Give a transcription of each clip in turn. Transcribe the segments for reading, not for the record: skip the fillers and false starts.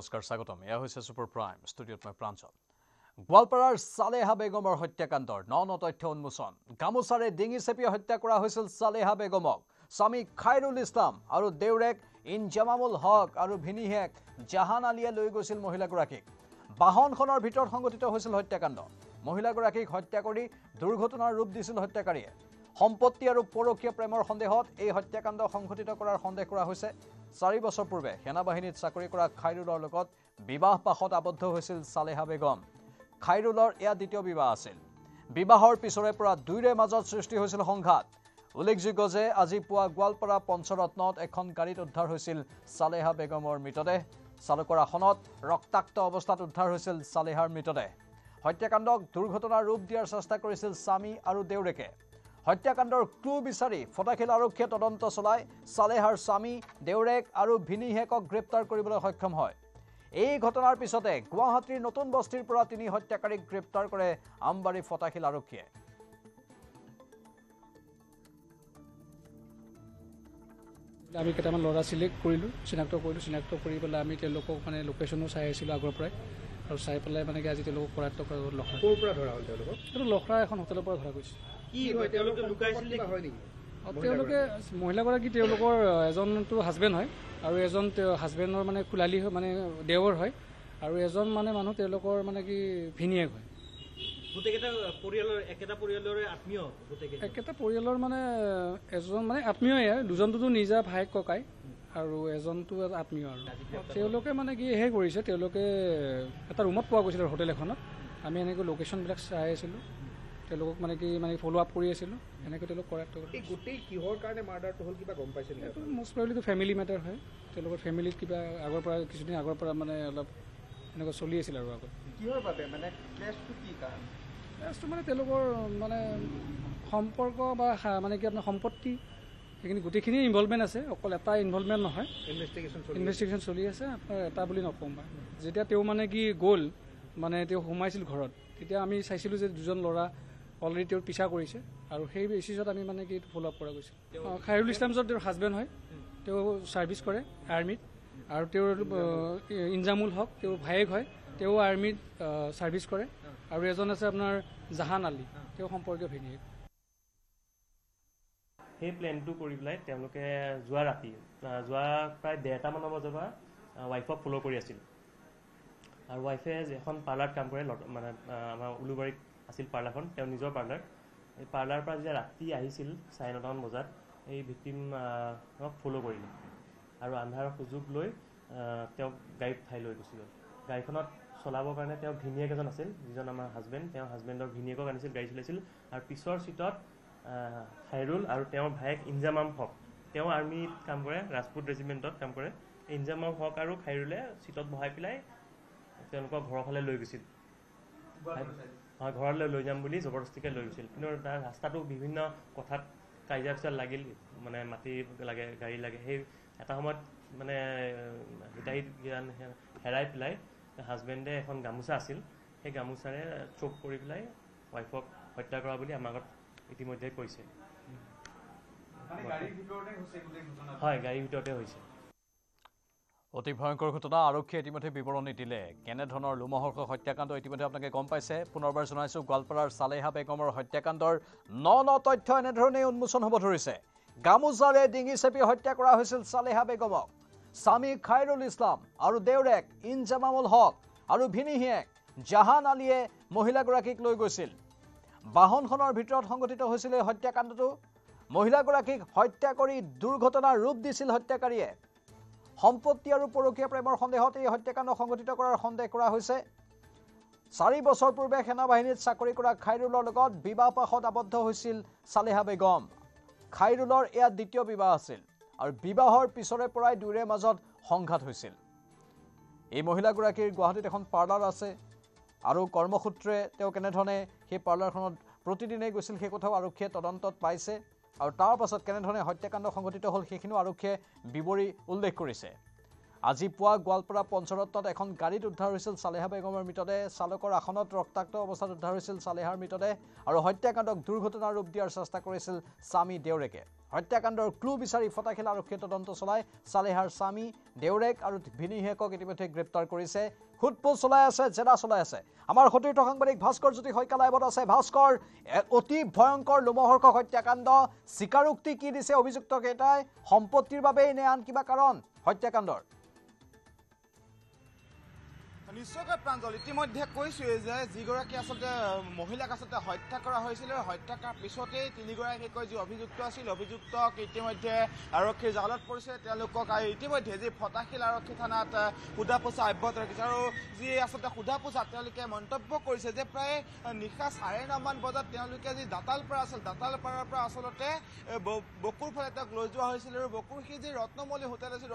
নমস্কাৰ স্বাগতম এয়া হৈছে সুপাৰ প্ৰাইম ষ্টুডিঅ'ত মই প্ৰাঞ্জল গোৱালপাৰাৰ সালেহা বেগমৰ হত্যাকাণ্ডৰ ন তথ্য উন্মোচন গামোচাৰে ডিঙি চেপি হত্যা কৰা হৈছিল সালেহা বেগমক স্বামী খাইৰুল ইছলাম আৰু দেউৰেক ইনজামামুল হক আৰু ভিনিহেক জাহান আলীয়ে লৈ গৈছিল মহিলাগৰাকীক বাহনখনৰ ভিতৰত সংগঠিত হৈছিল হত্যাকাণ্ড মহিলাগৰাকীক হত্যা কৰি দুৰ্ঘটনাৰ ৰূপ দিছিল হত্যাকাৰীয়ে সম্পত্তি আৰু পৰকীয়া প্ৰেমৰ সন্দেহত এই হত্যাকাণ্ড সংঘটিত কৰাৰ সন্দেহ কৰা হৈছে 4 বছৰ পূৰ্বে সেনাবাহিনীত চাকৰি কৰা খাইৰুলৰ লগত বিবাহ পাশত আবদ্ধ হৈছিল সালেহা বেগম খাইৰুলৰ এয়া দ্বিতীয় বিবাহ আছিল বিবাহৰ পিছৰে পৰা দুইৰে মাজত সৃষ্টি হৈছিল সংঘাত উল্লেখযোগ্য যে আজি পুৱা গোৱালপাৰা পঞ্চৰত্নত এখন গাড়ীত উদ্ধাৰ হৈছিল সালেহা বেগমৰ মৃতদেহ চালকৰ আসনত ৰক্তাক্ত অৱস্থাত উদ্ধাৰ হৈছিল সালেহাৰ মৃতদেহ হত্যাকাণ্ডক দুৰ্ঘটনাৰ ৰূপ দিয়াৰ চেষ্টা কৰিছিল স্বামী আৰু দেউৰেকে হত্যাকাণ্ডৰ ক্লু বিচাৰি ফটাখিল আৰক্ষীয়ে তদন্ত চলাই সালেহাৰ স্বামী দেউৰেক আৰু ভিনিহেকক গ্ৰেপ্তাৰ কৰিবলৈ সক্ষম হয় এই ঘটনাৰ পিছতে গুৱাহাটীৰ নতুন বস্তিৰ পৰা তিনি হত্যাকাৰীক গ্ৰেপ্তাৰ কৰে আমবাৰী ফটাখিল আৰক্ষীয়ে আমি কেইটামান ল'ৰা চিলেক্ট কৰিলোঁ চিনাক্ত কৰি পেলাই আমি তেওঁলোকক মানে লোকেশ্যনো চাই আহিছিলোঁ আগৰ পৰাই আৰু চাই পেলাই মানে আজি তেওঁলোকক কৰায়ত্ব কৰা লখৰা ক'ৰ পৰা ধৰা হ'ল তেওঁলোকক এইটো লখৰা এখন হোটেলৰ পৰা ধৰা গৈছে কি হয় তেওঁলোকে লুকাইছিল হয় নেকি তেওঁলোকে মহিলাগৰাকী তেওঁলোকৰ এজনটো হাজবেণ্ড হয় আৰু এজন হাজবেণ্ডৰ মানে কুলালী হয় মানে দেৱৰ হয় আৰু এজন মানে মানুহ তেওঁলোকৰ মানে কি ভিনিয়েক হয় গোটেইকেইটা পৰিয়ালৰ একেটা পৰিয়ালৰে আত্মীয় একেটা পৰিয়ালৰ মানে এজন মানে আত্মীয়ই দুজনটোতো নিজা ভায়েক ককাই আৰু এজনটো আত্মীয় আৰু তেওঁলোকে মানে কি হে কৰিছে তেওঁলোকে এটা ৰুমত পোৱা গৈছিল হোটেল এখনত আমি এনেকৈ লোকেশ্যনবিলাক চাই আছিলোঁ তেওঁলোকক মানে কি মানে ফ'ল' আপ কৰি আছিলোঁ এনেকৈ তেওঁলোক কৰায়ত্ব কৰি গোটেই কিহৰ কাৰণে মাৰ্ডাৰটো হ'ল কিবা গম পাইছে নেকি এইটো মষ্ট প্ৰবেবলিটো ফেমিলি মেটাৰ হয় তেওঁলোকৰ ফেমিলিত কিবা আগৰ পৰা কিছুদিন আগৰ পৰা মানে অলপ এনেকুৱা চলি আছিল আৰু আগত কিহৰ বাবে মানে ক্লেছটো কি কাৰণ ক্লেছটো মানে তেওঁলোকৰ মানে সম্পৰ্ক বা মানে কি আপোনাৰ সম্পত্তি সেইখিনি গোটেইখিনি ইনভলভমেণ্ট আছে অকল এটা ইনভলভমেণ্ট নহয় ইনভেষ্টিগেশ্যন চলি আছে আপোনাৰ এটা বুলি নকওঁ বা যেতিয়া তেওঁ মানে কি গ'ল মানে তেওঁ সোমাইছিল ঘৰত তেতিয়া আমি চাইছিলোঁ যে দুজন ল'ৰা অলৰেডি তেওঁৰ পিছা কৰিছে আৰু সেই বেচিছত আমি মানে কি ফ'ল' আপ কৰা গৈছে খাইৰুল ইছলামজৰ তেওঁৰ হাজবেণ্ড হয় তেওঁ ছাৰ্ভিচ কৰে আৰ্মিত আৰু তেওঁৰ ইনজামুল হক তেওঁৰ ভায়েক হয় তেওঁ আৰ্মিত ছাৰ্ভিচ কৰে আৰু এজন আছে আপোনাৰ জাহান আলী তেওঁ সম্পৰ্কীয় ভিনিয়েক সেই প্লেনটো কৰি পেলাই তেওঁলোকে যোৱা ৰাতি যোৱা প্ৰায় 1:30 বজাৰ পৰা ৱাইফক ফ'ল' কৰি আছিল আৰু ৱাইফে এখন পাৰ্লাৰত কাম কৰে মানে আমাৰ উলুবাৰীত আছিল পাৰ্লাৰখন তেওঁ নিজৰ পাৰ্লাৰ এই পাৰ্লাৰৰ পৰা যেতিয়া ৰাতি আহিছিল 9:30 বজাত এই ভিক্টিমক ফ'ল' কৰিলে আৰু আন্ধাৰৰ সুযোগ লৈ তেওঁক গাড়ীত ঠাই লৈ গুচি গ'ল গাড়ীখনত চলাবৰ কাৰণে তেওঁ ভিনিয়েক এজন আছিল যিজন আমাৰ হাজবেণ্ড তেওঁ হাজবেণ্ডৰ ভিনিয়েকক আনিছিল গাড়ী চলাইছিল আৰু পিছৰ চিটত খাইৰুল আৰু তেওঁৰ ভায়েক ইনজামাম হক তেওঁ আৰ্মিত কাম কৰে ৰাজপুত ৰেজিমেণ্টত কাম কৰে ইনজামাম হক আৰু খাইৰুলে চিটত বহাই পেলাই তেওঁলোকৰ ঘৰৰ ফালে লৈ গৈছিল হয় ঘৰলৈ লৈ যাম বুলি জবৰদস্তিকে লৈ গৈছিল কিন্তু তাৰ ৰাস্তাটো বিভিন্ন কথাত কাজিয়া পিছাল লাগিল মানে মাটি লাগে গাড়ী লাগে সেই এটা সময়ত মানে হিতাহিত জ্ঞান হেৰাই পেলাই হাজবেণ্ডে এখন গামোচা আছিল সেই গামোচাৰে চোক কৰি পেলাই ৱাইফক হত্যা কৰা বুলি আমাৰ আগত ইতিমধ্যে কৈছে হয় গাড়ীৰ ভিতৰতে হৈছে অতি ভয়ংকৰ ঘটনা আৰক্ষীয়ে ইতিমধ্যে বিৱৰণী দিলে কেনেধৰণৰ লোমহৰ্ষক হত্যাকাণ্ড ইতিমধ্যে আপোনালোকে গম পাইছে পুনৰবাৰ জনাইছোঁ গোৱালপাৰাৰ সালেহা বেগমৰ হত্যাকাণ্ডৰ ন তথ্য এনেধৰণেই উন্মোচন হ'ব ধৰিছে গামোচাৰে ডিঙি চেপি হত্যা কৰা হৈছিল সালেহা বেগমক স্বামী খাইৰুল ইছলাম আৰু দেউৰেক ইনজামামুল হক আৰু ভিনিহিয়েক জাহান আলীয়ে মহিলাগৰাকীক লৈ গৈছিল বাহনখনৰ ভিতৰত সংগঠিত হৈছিল এই হত্যাকাণ্ডটো মহিলাগৰাকীক হত্যা কৰি দুৰ্ঘটনাৰ ৰূপ দিছিল হত্যাকাৰীয়ে সম্পত্তি আৰু পৰকীয়া প্ৰেমৰ সন্দেহত এই হত্যাকাণ্ড সংঘটিত কৰাৰ সন্দেহ কৰা হৈছে 4 বছৰ পূৰ্বে সেনাবাহিনীত চাকৰি কৰা খাইৰুলৰ লগত বিবাহ পাশত আবদ্ধ হৈছিল সালেহা বেগম খাইৰুলৰ এয়া দ্বিতীয় বিবাহ আছিল আৰু বিবাহৰ পিছৰে পৰাই দুইৰে মাজত সংঘাত হৈছিল এই মহিলাগৰাকীৰ গুৱাহাটীত এখন পাৰ্লাৰ আছে আৰু কৰ্মসূত্ৰে তেওঁ কেনেধৰণে সেই পাৰ্লাৰখনত প্ৰতিদিনেই গৈছিল সেই কথাও আৰক্ষীয়ে তদন্তত পাইছে আৰু তাৰ পাছত কেনেধৰণে হত্যাকাণ্ড সংঘটিত হ'ল সেইখিনিও আৰক্ষীয়ে বিৱৰি উল্লেখ কৰিছে আজি পুৱা গোৱালপাৰা পঞ্চৰত্নত এখন গাড়ীত উদ্ধাৰ হৈছিল চালেহা বেগমৰ মৃতদেহ চালকৰ আসনত ৰক্তাক্ত অৱস্থাত উদ্ধাৰ হৈছিল চালেহাৰ মৃতদেহ আৰু হত্যাকাণ্ডক দুৰ্ঘটনাৰ ৰূপ দিয়াৰ চেষ্টা কৰিছিল স্বামী দেউৰেকে হত্যাকাণ্ডৰ ক্লু বিচাৰি ফটাখিল আৰক্ষীয়ে তদন্ত চলাই চালেহাৰ স্বামী দেউৰেক আৰু ভিনিহিয়েকক ইতিমধ্যে গ্ৰেপ্তাৰ কৰিছে খুদপোছ চলাই আছে জেৰা চলাই আছে আমাৰ সতীৰ্থ সাংবাদিক ভাস্কৰ জ্যোতি শইকীয়া লাইভত আছে ভাস্কৰ অতি ভয়ংকৰ লোমহৰ্ষক হত্যাকাণ্ড স্বীকাৰোক্তি কি দিছে অভিযুক্ত কেইটাই সম্পত্তিৰ বাবে নে আন কিবা কাৰণ হত্যাকাণ্ডৰ নিশ্চয়কৈ প্ৰাঞ্জল ইতিমধ্যে কৈছোৱে যে যিগৰাকী আচলতে মহিলাক আচলতে হত্যা কৰা হৈছিল হত্যা কৰাৰ পিছতেই তিনিগৰাকীকৈ যি অভিযুক্ত আছিল অভিযুক্তক ইতিমধ্যে আৰক্ষীৰ জালত পৰিছে তেওঁলোকক ইতিমধ্যে যি ফটাখিল আৰক্ষী থানাত সোধা পোছা অব্যাহত ৰাখিছে আৰু যি আচলতে সোধা পোছাত তেওঁলোকে মন্তব্য কৰিছে যে প্ৰায় নিশা 9:30মান বজাত তেওঁলোকে যি দাঁতালপাৰা আছিল দাঁতালপাৰাৰ পৰা আচলতে বকুৰ ফালে তেওঁক লৈ যোৱা হৈছিল আৰু বকুৰ সেই যি ৰত্নমলী হোটেল আছিল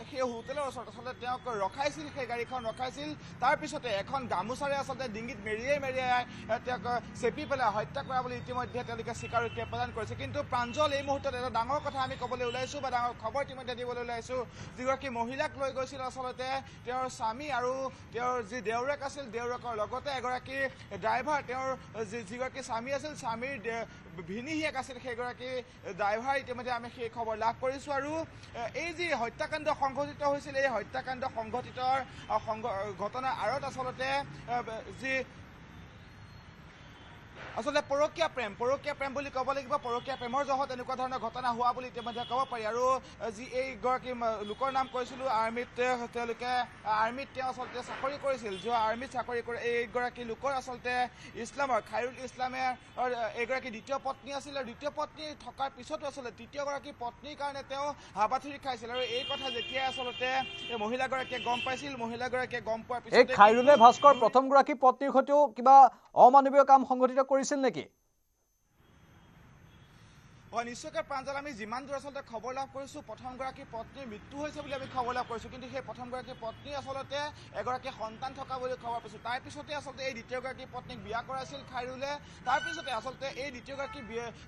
সেই হোটেলৰ ওচৰত আচলতে তেওঁক ৰখাইছিল গাড়ীখন ৰখাইছিল তাৰ পিছতে এখন গামোচাৰে আচলতে ডিঙিত মেৰিয়াই তেওঁক চেপি পেলাই হত্যা কৰা বুলি ইতিমধ্যে তেওঁলোকে স্বীকাৰোক্তি প্ৰদান কৰিছে কিন্তু প্ৰাঞ্জল এই মুহূৰ্তত এটা ডাঙৰ কথা আমি ক'বলৈ ওলাইছোঁ বা ডাঙৰ খবৰ ইতিমধ্যে দিবলৈ ওলাইছোঁ যিগৰাকী মহিলাক লৈ গৈছিল আচলতে তেওঁৰ স্বামী আৰু তেওঁৰ যি দেউৰেক আছিল দেউৰেকৰ লগতে এগৰাকী ড্ৰাইভাৰ তেওঁৰ যিগৰাকী স্বামী আছিল স্বামীৰ ভিনিহিয়েক আছিল সেইগৰাকী ড্ৰাইভাৰ ইতিমধ্যে আমি সেই খবৰ লাভ কৰিছোঁ আৰু এই যি হত্যাকাণ্ড সংঘটিত হৈছিল এই হত্যাকাণ্ড সংঘটিতৰ ঘটনাৰ আঁৰত আচলতে যি আচলতে পৰকীয়া প্ৰেম বুলি ক'ব লাগিব পৰকীয়া প্ৰেমৰ জহত এনেকুৱা ধৰণৰ ঘটনা হোৱা বুলি ইতিমধ্যে ক'ব পাৰি আৰু যি এইগৰাকী লোকৰ নাম কৈছিলোঁ আৰ্মিত তেওঁলোকে আৰ্মিত তেওঁ আচলতে চাকৰি কৰিছিল যোৱা আৰ্মিত চাকৰি কৰি এইগৰাকী লোকৰ আচলতে ইছলামৰ খাইৰুল ইছলামে এইগৰাকী দ্বিতীয় পত্নী আছিল আৰু দ্বিতীয় পত্নী থকাৰ পিছতো আচলতে তৃতীয়গৰাকী পত্নীৰ কাৰণে তেওঁ হাবাথুৰি খাইছিল আৰু এই কথা যেতিয়াই আচলতে এই মহিলাগৰাকীয়ে গম পাইছিল মহিলাগৰাকীয়ে গম পোৱাৰ পিছত এই খাইৰুলে ভাস্কৰ প্ৰথমগৰাকী পত্নীৰ সৈতেও কিবা অমানৱীয় কাম সংঘটিত কৰিছিল নেকি হয় নিশ্চয়কৈ প্ৰাঞ্জল আমি যিমান দূৰ আচলতে খবৰ লাভ কৰিছোঁ প্ৰথমগৰাকী পত্নীৰ মৃত্যু হৈছে বুলি আমি খবৰ লাভ কৰিছোঁ কিন্তু সেই প্ৰথমগৰাকী পত্নী আচলতে এগৰাকী সন্তান থকা বুলি খবৰ পাইছোঁ তাৰপিছতে আচলতে এই দ্বিতীয়গৰাকী পত্নীক বিয়া কৰাইছিল খাইৰুলে তাৰপিছতে আচলতে এই দ্বিতীয়গৰাকী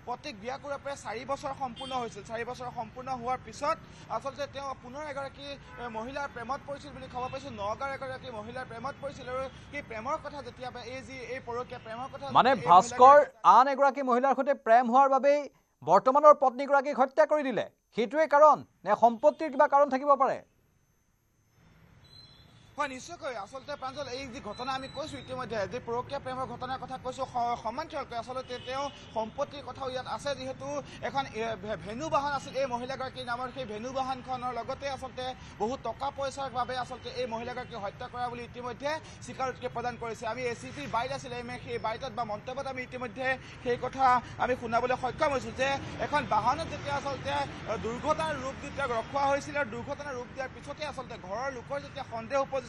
পত্নীক বিয়া কৰাৰ পৰা 4 বছৰ সম্পূৰ্ণ হৈছিল 4 বছৰ সম্পূৰ্ণ হোৱাৰ পিছত আচলতে তেওঁ পুনৰ এগৰাকী মহিলাৰ প্ৰেমত পৰিছিল বুলি খবৰ পাইছোঁ নগাঁৱৰ এগৰাকী মহিলাৰ প্ৰেমত পৰিছিল আৰু সেই প্ৰেমৰ কথা যেতিয়া এই পৰকীয়া প্ৰেমৰ কথা মানে ভাস্কৰ আন এগৰাকী মহিলাৰ সৈতে প্ৰেম হোৱাৰ বাবেই বৰ্তমানৰ পত্নীগৰাকীক হত্যা কৰি দিলে সেইটোৱে কাৰণ নে সম্পত্তিৰ কিবা কাৰণ থাকিব পাৰে হয় নিশ্চয়কৈ আচলতে প্ৰাঞ্জল এই যি ঘটনা আমি কৈছোঁ ইতিমধ্যে যি পৰকীয়া প্ৰেমৰ ঘটনাৰ কথা কৈছোঁ সমান্তৰালকৈ আচলতে তেওঁ সম্পত্তিৰ কথাও ইয়াত আছে যিহেতু এখন ভেনু বাহন আছিল এই মহিলাগৰাকীৰ নামৰ সেই ভেনু বাহনখনৰ লগতে আচলতে বহু টকা পইচাৰ বাবে আচলতে এই মহিলাগৰাকীক হত্যা কৰা বুলি ইতিমধ্যে স্বীকাৰোক্তি প্ৰদান কৰিছে আমি এচিপিৰ বাইট আছিলে সেই বাইটত বা মন্তব্যত আমি ইতিমধ্যে সেই কথা আমি শুনাবলৈ সক্ষম হৈছোঁ যে এখন বাহনত যেতিয়া আচলতে দুৰ্ঘটনাৰ ৰূপ দি তেওঁক ৰখোৱা হৈছিল আৰু দুৰ্ঘটনাৰ ৰূপ দিয়াৰ পিছতে আচলতে ঘৰৰ লোকৰ যেতিয়া সন্দেহ উপজিছিল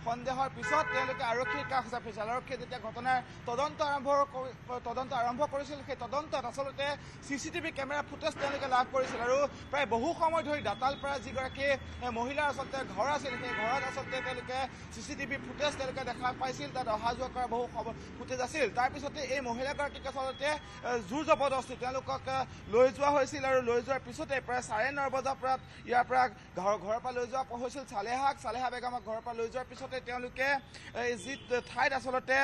সন্দেহৰ পিছত তেওঁলোকে আৰক্ষীৰ কাষ চাপিছিল আৰক্ষীয়ে যেতিয়া ঘটনাৰ তদন্ত আৰম্ভ কৰিছিল সেই তদন্তত আচলতে চিচিটিভি কেমেৰা ফুটেজ তেওঁলোকে লাভ কৰিছিল আৰু প্ৰায় বহু সময় ধৰি দাঁতালপাৰা যিগৰাকী মহিলাৰ আচলতে ঘৰ আছিল সেই ঘৰত আচলতে তেওঁলোকে চিচিটিভি ফুটেজ তেওঁলোকে দেখা পাইছিল তাত অহা যোৱা কৰা বহু ফুটেজ আছিল তাৰপিছতে এই মহিলাগৰাকীক আচলতে জোৰ জবৰদস্তি তেওঁলোকক লৈ যোৱা হৈছিল আৰু লৈ যোৱাৰ পিছতে প্ৰায় 9:30 বজাৰ পৰা ইয়াৰ পৰা ঘৰৰ পৰা লৈ যোৱা হৈছিল চালেহা বেগমক ঘৰৰ পৰা লৈ যোৱাৰ পিছতে তেওঁলোকে যি ঠাইত আচলতে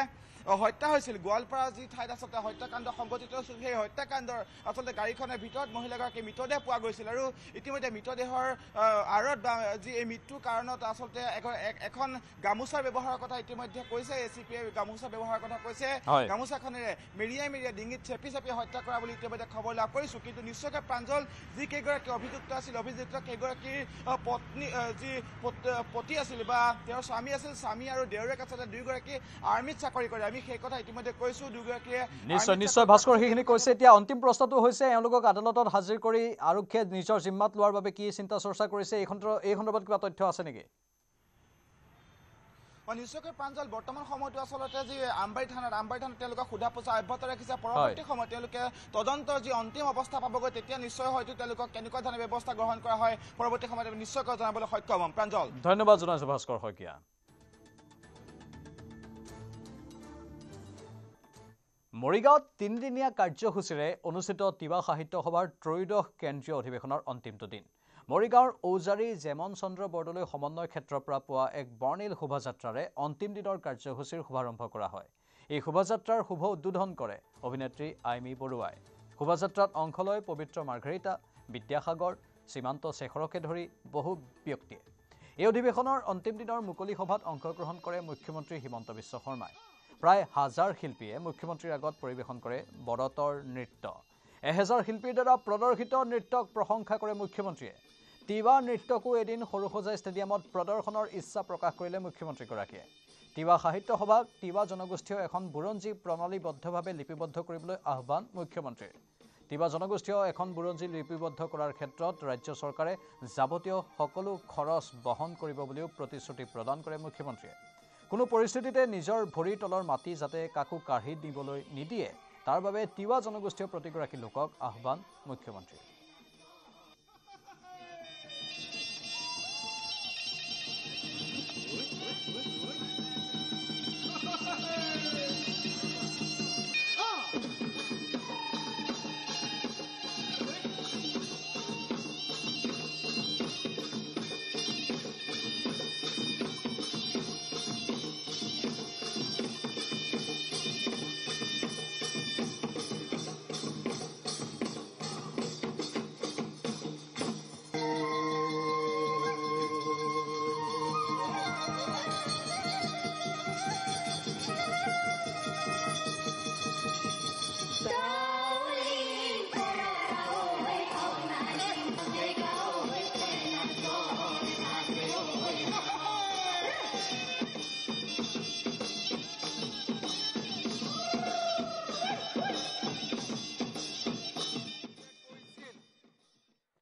হত্যা হৈছিল গোৱালপাৰা যি ঠাইত আচলতে হত্যাকাণ্ড সংঘটিত হৈছিল সেই হত্যাকাণ্ডৰ আচলতে গাড়ীখনৰ ভিতৰত মহিলাগৰাকীৰ মৃতদেহ পোৱা গৈছিল আৰু ইতিমধ্যে মৃতদেহৰ আঁৰত বা যি এই মৃত্যুৰ কাৰণত আচলতে এখন গামোচাৰ ব্যৱহাৰৰ কথা ইতিমধ্যে কৈছে এচিপিয়ে গামোচা ব্যৱহাৰৰ কথা কৈছে গামোচাখনেৰে মেৰিয়াই ডিঙিত চেপি হত্যা কৰা বুলি ইতিমধ্যে খবৰ লাভ কৰিছোঁ কিন্তু নিশ্চয়কৈ প্ৰাঞ্জল যি কেইগৰাকী অভিযুক্ত আছিল অভিযুক্ত কেইগৰাকীৰ পত্নী যি পতি আছিল বা তেওঁৰ স্বামী আছিল স্বামী আৰু দেউৰেক আচলতে দুয়োগৰাকী আৰ্মিত চাকৰি কৰে আমি সেই কথা ইতিমধ্যে কৈছোঁ দুয়োগৰাকীয়ে নিশ্চয় ভাস্কৰ সেইখিনি কৈছে এতিয়া অন্তিম প্ৰশ্নটো হৈছে এওঁলোকক আদালতত হাজিৰ কৰি আৰক্ষীয়ে নিজৰ জিম্মাত লোৱাৰ বাবে কি চিন্তা চৰ্চা কৰিছে এই সন্দৰ্ভত কিবা তথ্য আছে নেকি নিশ্চয়কৈ প্ৰাঞ্জল বৰ্তমান সময়তো আচলতে যি আমবাৰী থানাত তেওঁলোকক সোধা পোছা অব্যাহত ৰাখিছে পৰৱৰ্তী সময়ত তেওঁলোকে তদন্তৰ যি অন্তিম অৱস্থা পাবগৈ তেতিয়া নিশ্চয় হয়তো তেওঁলোকক কেনেকুৱা ধৰণৰ ব্যৱস্থা গ্ৰহণ কৰা হয় পৰৱৰ্তী সময়ত নিশ্চয়কৈ জনাবলৈ সক্ষম হ'ম প্ৰাঞ্জল ধন্যবাদ জনাইছোঁ ভাস্কৰ শইকীয়া মৰিগাঁৱত 3দিনীয়া কাৰ্যসূচীৰে অনুষ্ঠিত তিৱা সাহিত্য সভাৰ ত্ৰয়োদশ কেন্দ্ৰীয় অধিৱেশনৰ অন্তিমটো দিন মৰিগাঁৱৰ ঔজাৰী জেমন চন্দ্ৰ বৰদলৈ সমন্বয় ক্ষেত্ৰৰ পৰা পোৱা এক বৰ্ণিল শোভাযাত্ৰাৰে অন্তিম দিনৰ কাৰ্যসূচীৰ শুভাৰম্ভ কৰা হয়। এই শোভাযাত্ৰাৰ শুভ উদ্বোধন কৰে অভিনেত্ৰী আইমী বৰুৱাই। শোভাযাত্ৰাত অংশ লয় পবিত্ৰ মাৰ্ঘেৰিটা, বিদ্যাসাগৰ, সীমান্ত শেখৰকে ধৰি বহু ব্যক্তিয়ে। এই অধিৱেশনৰ অন্তিম দিনৰ মুকলি সভাত অংশগ্ৰহণ কৰে মুখ্যমন্ত্ৰী হিমন্ত বিশ্ব শৰ্মাই। প্ৰায় 1000 শিল্পীয়ে মুখ্যমন্ত্ৰীৰ আগত পৰিৱেশন কৰে বৰতৰ নৃত্য। 1000 শিল্পীৰ দ্বাৰা প্ৰদৰ্শিত নৃত্যক প্ৰশংসা কৰে মুখ্যমন্ত্ৰীয়ে। তিৱা নৃত্যকো এদিন সৰুসজাই ষ্টেডিয়ামত প্ৰদৰ্শনৰ ইচ্ছা প্ৰকাশ কৰিলে মুখ্যমন্ত্ৰীগৰাকীয়ে। তিৱা সাহিত্য সভাক তিৱা জনগোষ্ঠীয় এখন বুৰঞ্জী প্ৰণালীবদ্ধভাৱে লিপিবদ্ধ কৰিবলৈ আহ্বান মুখ্যমন্ত্ৰীৰ। তিৱা জনগোষ্ঠীয় এখন বুৰঞ্জী লিপিবদ্ধ কৰাৰ ক্ষেত্ৰত ৰাজ্য চৰকাৰে যাৱতীয় সকলো খৰচ বহন কৰিব বুলিও প্ৰতিশ্ৰুতি প্ৰদান কৰে মুখ্যমন্ত্ৰীয়ে। কোনো পৰিস্থিতিতে নিজৰ ভৰিৰ তলৰ মাটি যাতে কাকো কাঢ়ি দিবলৈ নিদিয়ে তাৰ বাবে তিৱা জনগোষ্ঠীয় প্ৰতিগৰাকী লোকক আহ্বান মুখ্যমন্ত্ৰীৰ।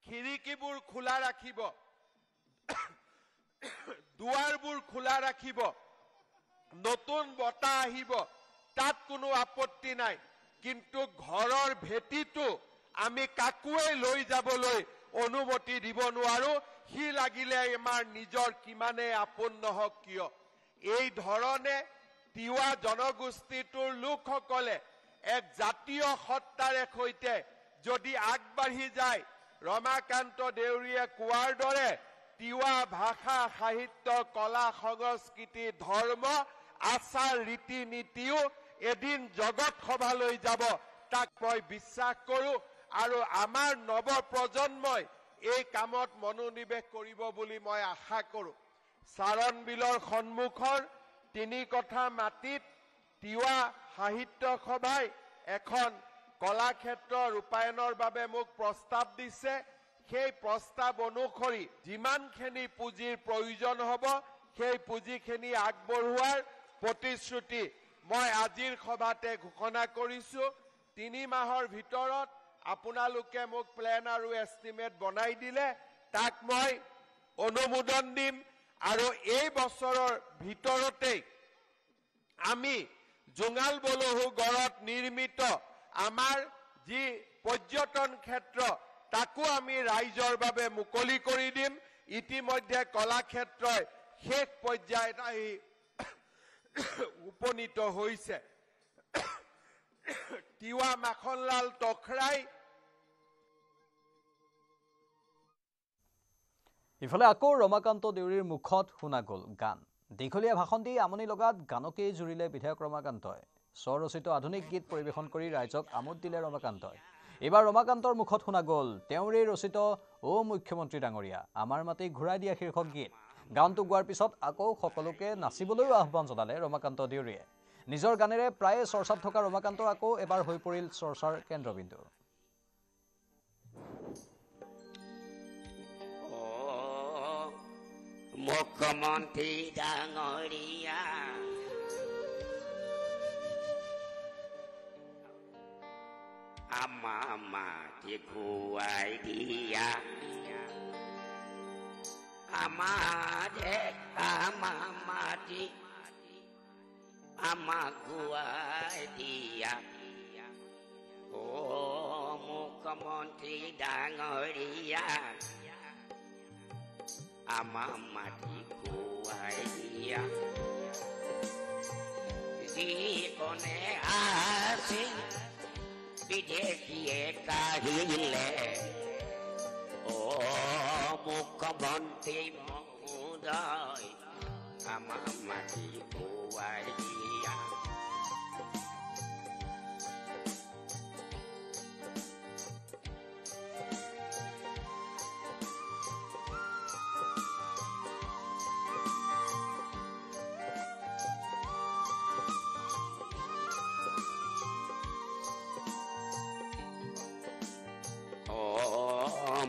খিৰিকীবোৰ খোলা ৰাখিব, দুৱাৰবোৰ খোলা ৰাখিব, নতুন বতাহ আহিব, তাত কোনো আপত্তি নাই। কিন্তু ঘৰৰ ভেটিটো আমি কাকোৱে লৈ যাবলৈ অনুমতি দিব নোৱাৰো, সি লাগিলে আমাৰ নিজৰ কিমানে আপোন নহওক কিয়। এই ধৰণে তিৱা জনগোষ্ঠীটোৰ লোকসকলে এক জাতীয় সত্তাৰে সৈতে যদি আগবাঢ়ি যায়, ৰমাকান্ত দেউৰীয়ে কোৱাৰ দৰে তিৱা ভাষা, সাহিত্য, কলা, সংস্কৃতি, ধৰ্ম, আচাৰ, ৰীতি নীতিও এদিন জগত সভালৈ যাব, তাক মই বিশ্বাস কৰোঁ। আৰু আমাৰ নৱ প্ৰজন্মই এই কামত মনোনিৱেশ কৰিব বুলি মই আশা কৰোঁ। চাৰণ বিলৰ সন্মুখৰ 3 কঠা মাটিত তিৱা সাহিত্য সভাই এখন কলাক্ষেত্ৰ ৰূপায়ণৰ বাবে মোক প্ৰস্তাৱ দিছে। সেই প্ৰস্তাৱ অনুসৰি যিমানখিনি পুঁজিৰ প্ৰয়োজন হ'ব সেই পুঁজিখিনি আগবঢ়োৱাৰ প্ৰতিশ্ৰুতি মই আজিৰ সভাতে ঘোষণা কৰিছোঁ। 3 মাহৰ ভিতৰত আপোনালোকে মোক প্লেন আৰু এষ্টিমেট বনাই দিলে তাক মই অনুমোদন দিম আৰু এই বছৰৰ ভিতৰতেই আমি জোঙাল বলহু গড়ত নিৰ্মিত আমাৰ যি পৰ্যটন ক্ষেত্ৰ তাকো আমি ৰাইজৰ বাবে মুকলি কৰি দিম। ইতিমধ্যে কলাক্ষেত্ৰই শেষ পৰ্যায়ত আহি উপনীত হৈছে। তিৱা মাখনলাল তখৰাই ইফালে আকৌ ৰমাকান্ত দেউৰীৰ মুখত শুনা গ'ল গান। দীঘলীয়া ভাষণ দি আমনি লগাত গানকেই জুৰিলে বিধায়ক ৰমাকান্তই। স্বৰচিত আধুনিক গীত পৰিৱেশন কৰি ৰাইজক আমোদ দিলে ৰমাকান্তই। এইবাৰ ৰমাকান্তৰ মুখত শুনা গ'ল তেওঁৰে ৰচিত অ' মুখ্যমন্ত্ৰী ডাঙৰীয়া আমাৰ মাটি ঘূৰাই দিয়া শীৰ্ষক গীত। গানটো গোৱাৰ পিছত আকৌ সকলোকে নাচিবলৈও আহ্বান জনালে ৰমাকান্ত দেউৰীয়ে। নিজৰ গানেৰে প্ৰায়ে চৰ্চাত থকা ৰমাকান্ত আকৌ এবাৰ হৈ পৰিল চৰ্চাৰ কেন্দ্ৰবিন্দু। মুখ্যমন্ত্ৰী ডাঙৰীয়া আমাৰ মাটি ঘূৰাই দিয়া, আমাৰ মাটি আমাক ঘূৰাই দিয়া। অ' মুখ্যমন্ত্ৰী ডাঙৰীয়া আমাৰ মাটি ঘূৰাই দিয়া। যিকণে আছিল বিদেশীয়ে কাঢ়িলে, অ' মুখ্যমন্ত্ৰী মহোদয় আমাৰ মাটি খুৱাই দিয়া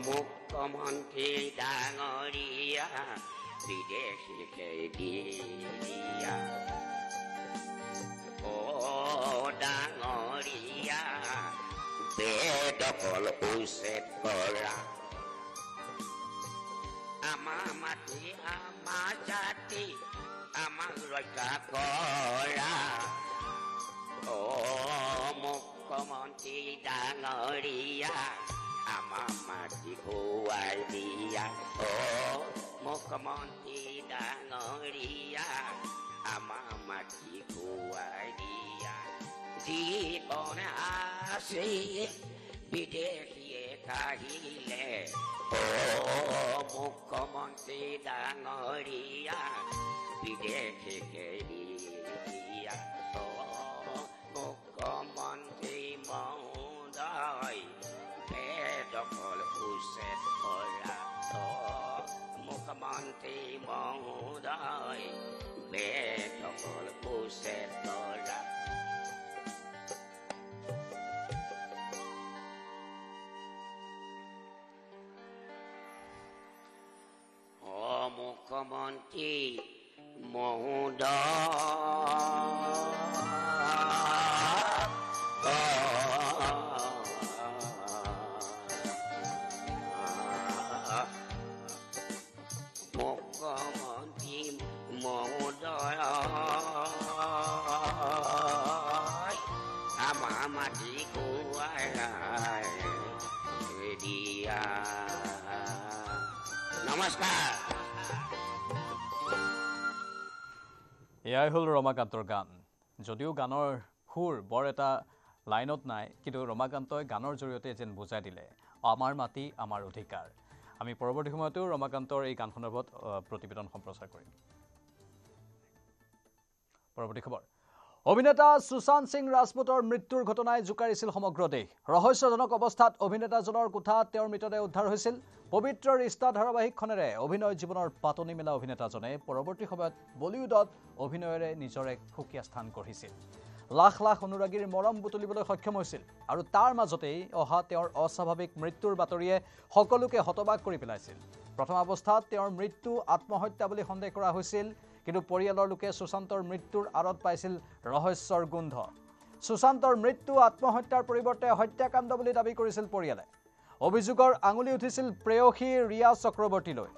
মুখ্যমন্ত্ৰী ডাঙৰীয়া বিদেশীকে দিয়া ডাঙৰীয়া বেদখল উচ্ছেদ কৰা আমাৰ মাটি আমাৰ জাতি আমাক ৰক্ষা কৰা মুখ্যমন্ত্ৰী ডাঙৰীয়া আমাৰ মাটি খুৱাই দিয়া মুখ্যমন্ত্ৰী ডাঙৰীয়া আমাৰ মাটি খুৱাই দিয়া জীৱন আছে বিদেশীয়ে কাঢ়িলে মুখ্যমন্ত্ৰী ডাঙৰীয়া বিদেশীকে দিয়া মুখ্যমন্ত্ৰী মহোদয় বেদখল উচ্ছেদ কৰা মুখ্যমন্ত্ৰী মহোদয় বেদখল উচ্ছেদ কৰা মুখ্যমন্ত্ৰী মহোদয় আমাৰ মাটি খুৱাই দিয়া নমস্কাৰ এয়াই হ'ল ৰমাকান্তৰ গান যদিও গানৰ সুৰ বৰ এটা লাইনত নাই কিন্তু ৰমাকান্তই গানৰ জৰিয়তে যেন বুজাই দিলে আমাৰ মাটি আমাৰ অধিকাৰ আমি পৰৱৰ্তী সময়তো ৰমাকান্তৰ এই গান সন্দৰ্ভত প্ৰতিবেদন সম্প্ৰচাৰ কৰিম পৰৱৰ্তী খবৰ অভিনেতা সুশান্ত সিং ৰাজপুতৰ মৃত্যুৰ ঘটনাই জোকাৰিছিল সমগ্ৰ দেশ ৰহস্যজনক অৱস্থাত অভিনেতাজনৰ কোঠাত তেওঁৰ মৃতদেহ উদ্ধাৰ হৈছিল পবিত্ৰ ৰিষ্টা ধাৰাবাহিকখনেৰে অভিনয় জীৱনৰ পাতনি মেলা অভিনেতাজনে পৰৱৰ্তী সময়ত বলিউডত অভিনয়েৰে নিজৰ এক সুকীয়া স্থান গঢ়িছিল লাখ লাখ অনুৰাগীৰ মৰম বুটলিবলৈ সক্ষম হৈছিল আৰু তাৰ মাজতেই অহা তেওঁৰ অস্বাভাৱিক মৃত্যুৰ বাতৰিয়ে সকলোকে হতবাক কৰি পেলাইছিল প্ৰথম অৱস্থাত তেওঁৰ মৃত্যু আত্মহত্যা বুলি সন্দেহ কৰা হৈছিল কিন্তু পৰিয়ালৰ লোকে সুশান্তৰ মৃত্যুৰ আঁৰত পাইছিল ৰহস্যৰ গোন্ধ সুশান্তৰ মৃত্যু আত্মহত্যাৰ পৰিৱৰ্তে হত্যাকাণ্ড বুলি দাবী কৰিছিল পৰিয়ালে অভিযোগৰ আঙুলি উঠিছিল প্ৰেয়সী ৰিয়া চক্ৰৱৰ্তীলৈ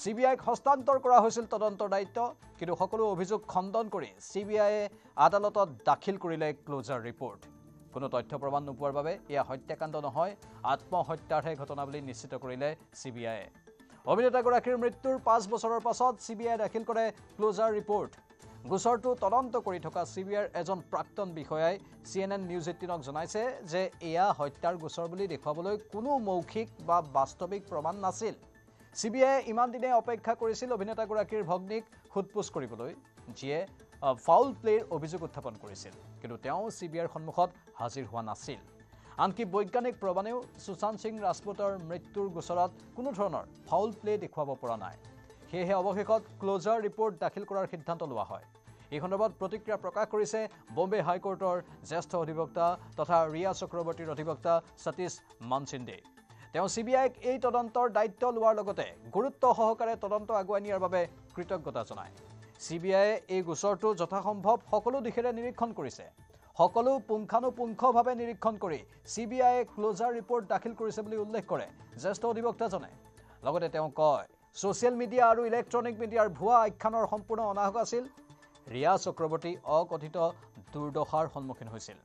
সিবিআইক হস্তান্তৰ কৰা হৈছিল তদন্তৰ দায়িত্ব কিন্তু সকলো অভিযোগ খণ্ডন কৰি সিবিআইয়ে আদালতত দাখিল কৰিলে ক্লোজাৰ ৰিপৰ্ট কোনো তথ্য প্ৰমাণ নোপোৱাৰ বাবে এয়া হত্যাকাণ্ড নহয় আত্মহত্যাৰহে ঘটনা বুলি নিশ্চিত কৰিলে সিবিআইয়ে অভিনেতাগৰাকীৰ মৃত্যুৰ 5 বছৰৰ পাছত সিবিআই দাখিল কৰে ক্লোজাৰ ৰিপৰ্ট গোচৰটো তদন্ত কৰি থকা সিবিআইৰ এজন প্ৰাক্তন বিষয়াই CNN নিউজ 18ক জনাইছে যে এয়া হত্যাৰ গোচৰ বুলি দেখুৱাবলৈ কোনো মৌখিক বা বাস্তৱিক প্ৰমাণ নাছিল সিবিআইয়ে ইমান দিনে অপেক্ষা কৰিছিল অভিনেতাগৰাকীৰ ভগ্নীক খুদপুছ কৰিবলৈ যিয়ে ফাউল প্লেৰ অভিযোগ উত্থাপন কৰিছিল কিন্তু তেওঁ সিবিআইৰ সন্মুখত হাজিৰ হোৱা নাছিল আনকি বৈজ্ঞানিক প্ৰমাণেও সুশান্ত সিং ৰাজপুতৰ মৃত্যুৰ গোচৰত কোনো ধৰণৰ ফাউল প্লে দেখুৱাব পৰা নাই সেয়েহে অৱশেষত ক্লোজাৰ ৰিপৰ্ট দাখিল কৰাৰ সিদ্ধান্ত লোৱা হয় এই সন্দৰ্ভত প্ৰতিক্ৰিয়া প্ৰকাশ কৰিছে বম্বে হাইকোৰ্টৰ জ্যেষ্ঠ অধিবক্তা তথা ৰিয়া চক্ৰৱৰ্তীৰ অধিবক্তা সতীশ মানচিন্দে তেওঁ সিবিআইক এই তদন্তৰ দায়িত্ব লোৱাৰ লগতে গুৰুত্ব সহকাৰে তদন্ত আগুৱাই নিয়াৰ বাবে কৃতজ্ঞতা জনায় সিবিআইয়ে এই গোচৰটো যথাসম্ভৱ সকলো দিশেৰে নিৰীক্ষণ কৰিছে সকলো পুংখানুপুংখভাৱে নিৰীক্ষণ কৰি সিবিআইয়ে ক্লোজাৰ ৰিপৰ্ট দাখিল কৰিছে বুলি উল্লেখ কৰে জ্যেষ্ঠ অধিবক্তাজনে লগতে তেওঁ কয় সোশ্যাল মিডিয়া আৰু ইলেক্ট্ৰনিক মিডিয়াৰ ভুৱা আখ্যানৰ সম্পূৰ্ণ অনাহক আছিল ৰিয়া চক্ৰৱৰ্তী অকথিত দুৰ্দশাৰ সন্মুখীন হৈছিল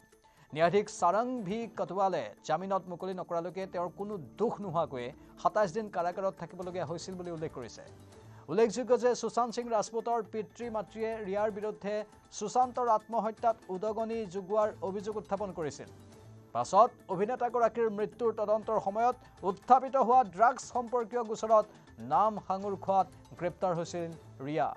ন্যায়াধীশ সাৰং ভি কটৱালে জামিনত মুকলি নকৰালৈকে তেওঁৰ কোনো দুখ নোহোৱাকৈ 27 দিন কাৰাগাৰত থাকিবলগীয়া হৈছিল বুলি উল্লেখ কৰিছে উল্লেখযোগ্য যে সুশান্ত সিং ৰাজপুতৰ পিতৃ মাতৃয়ে ৰিয়াৰ বিৰুদ্ধে সুশান্তৰ আত্মহত্যাত উদগনি যোগোৱাৰ অভিযোগ উত্থাপন কৰিছিল পাছত অভিনেতাগৰাকীৰ মৃত্যুৰ তদন্তৰ সময়ত উত্থাপিত হোৱা ড্ৰাগছ সম্পৰ্কীয় গোচৰত নাম সাঙুৰ খোৱাত গ্ৰেপ্তাৰ হৈছিল ৰিয়া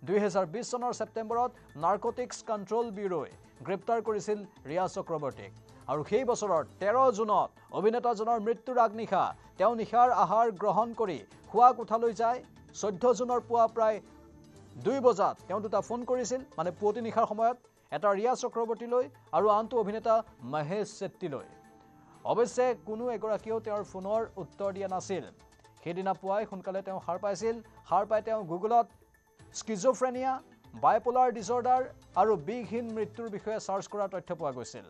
2020 চনৰ ছেপ্টেম্বৰত নাৰ্কটিক্স কণ্ট্ৰোল ব্যুৰোৱে গ্ৰেপ্তাৰ কৰিছিল ৰিয়া চক্ৰৱৰ্তীক আৰু সেই বছৰৰ 13 জুনত অভিনেতাজনৰ মৃত্যুৰ আগনিশা তেওঁ নিশাৰ আহাৰ গ্ৰহণ কৰি খোৱা কোঠালৈ যায় 14 জুনৰ পুৱা প্ৰায় 2 বজাত তেওঁ দুটা ফোন কৰিছিল মানে পুৱতি নিশাৰ সময়ত এটা ৰিয়া চক্ৰৱৰ্তীলৈ আৰু আনটো অভিনেতা মহেশ শেট্টিলৈ অৱশ্যে কোনো এগৰাকীও তেওঁৰ ফোনৰ উত্তৰ দিয়া নাছিল সেইদিনা পুৱাই সোনকালে তেওঁ সাৰ পাই তেওঁ গুগলত স্কিজোফ্ৰেনিয়া বাইপোলাৰ ডিছঅৰ্ডাৰ আৰু বিঘীন মৃত্যুৰ বিষয়ে সাৰ্চ কৰাৰ তথ্য পোৱা গৈছিল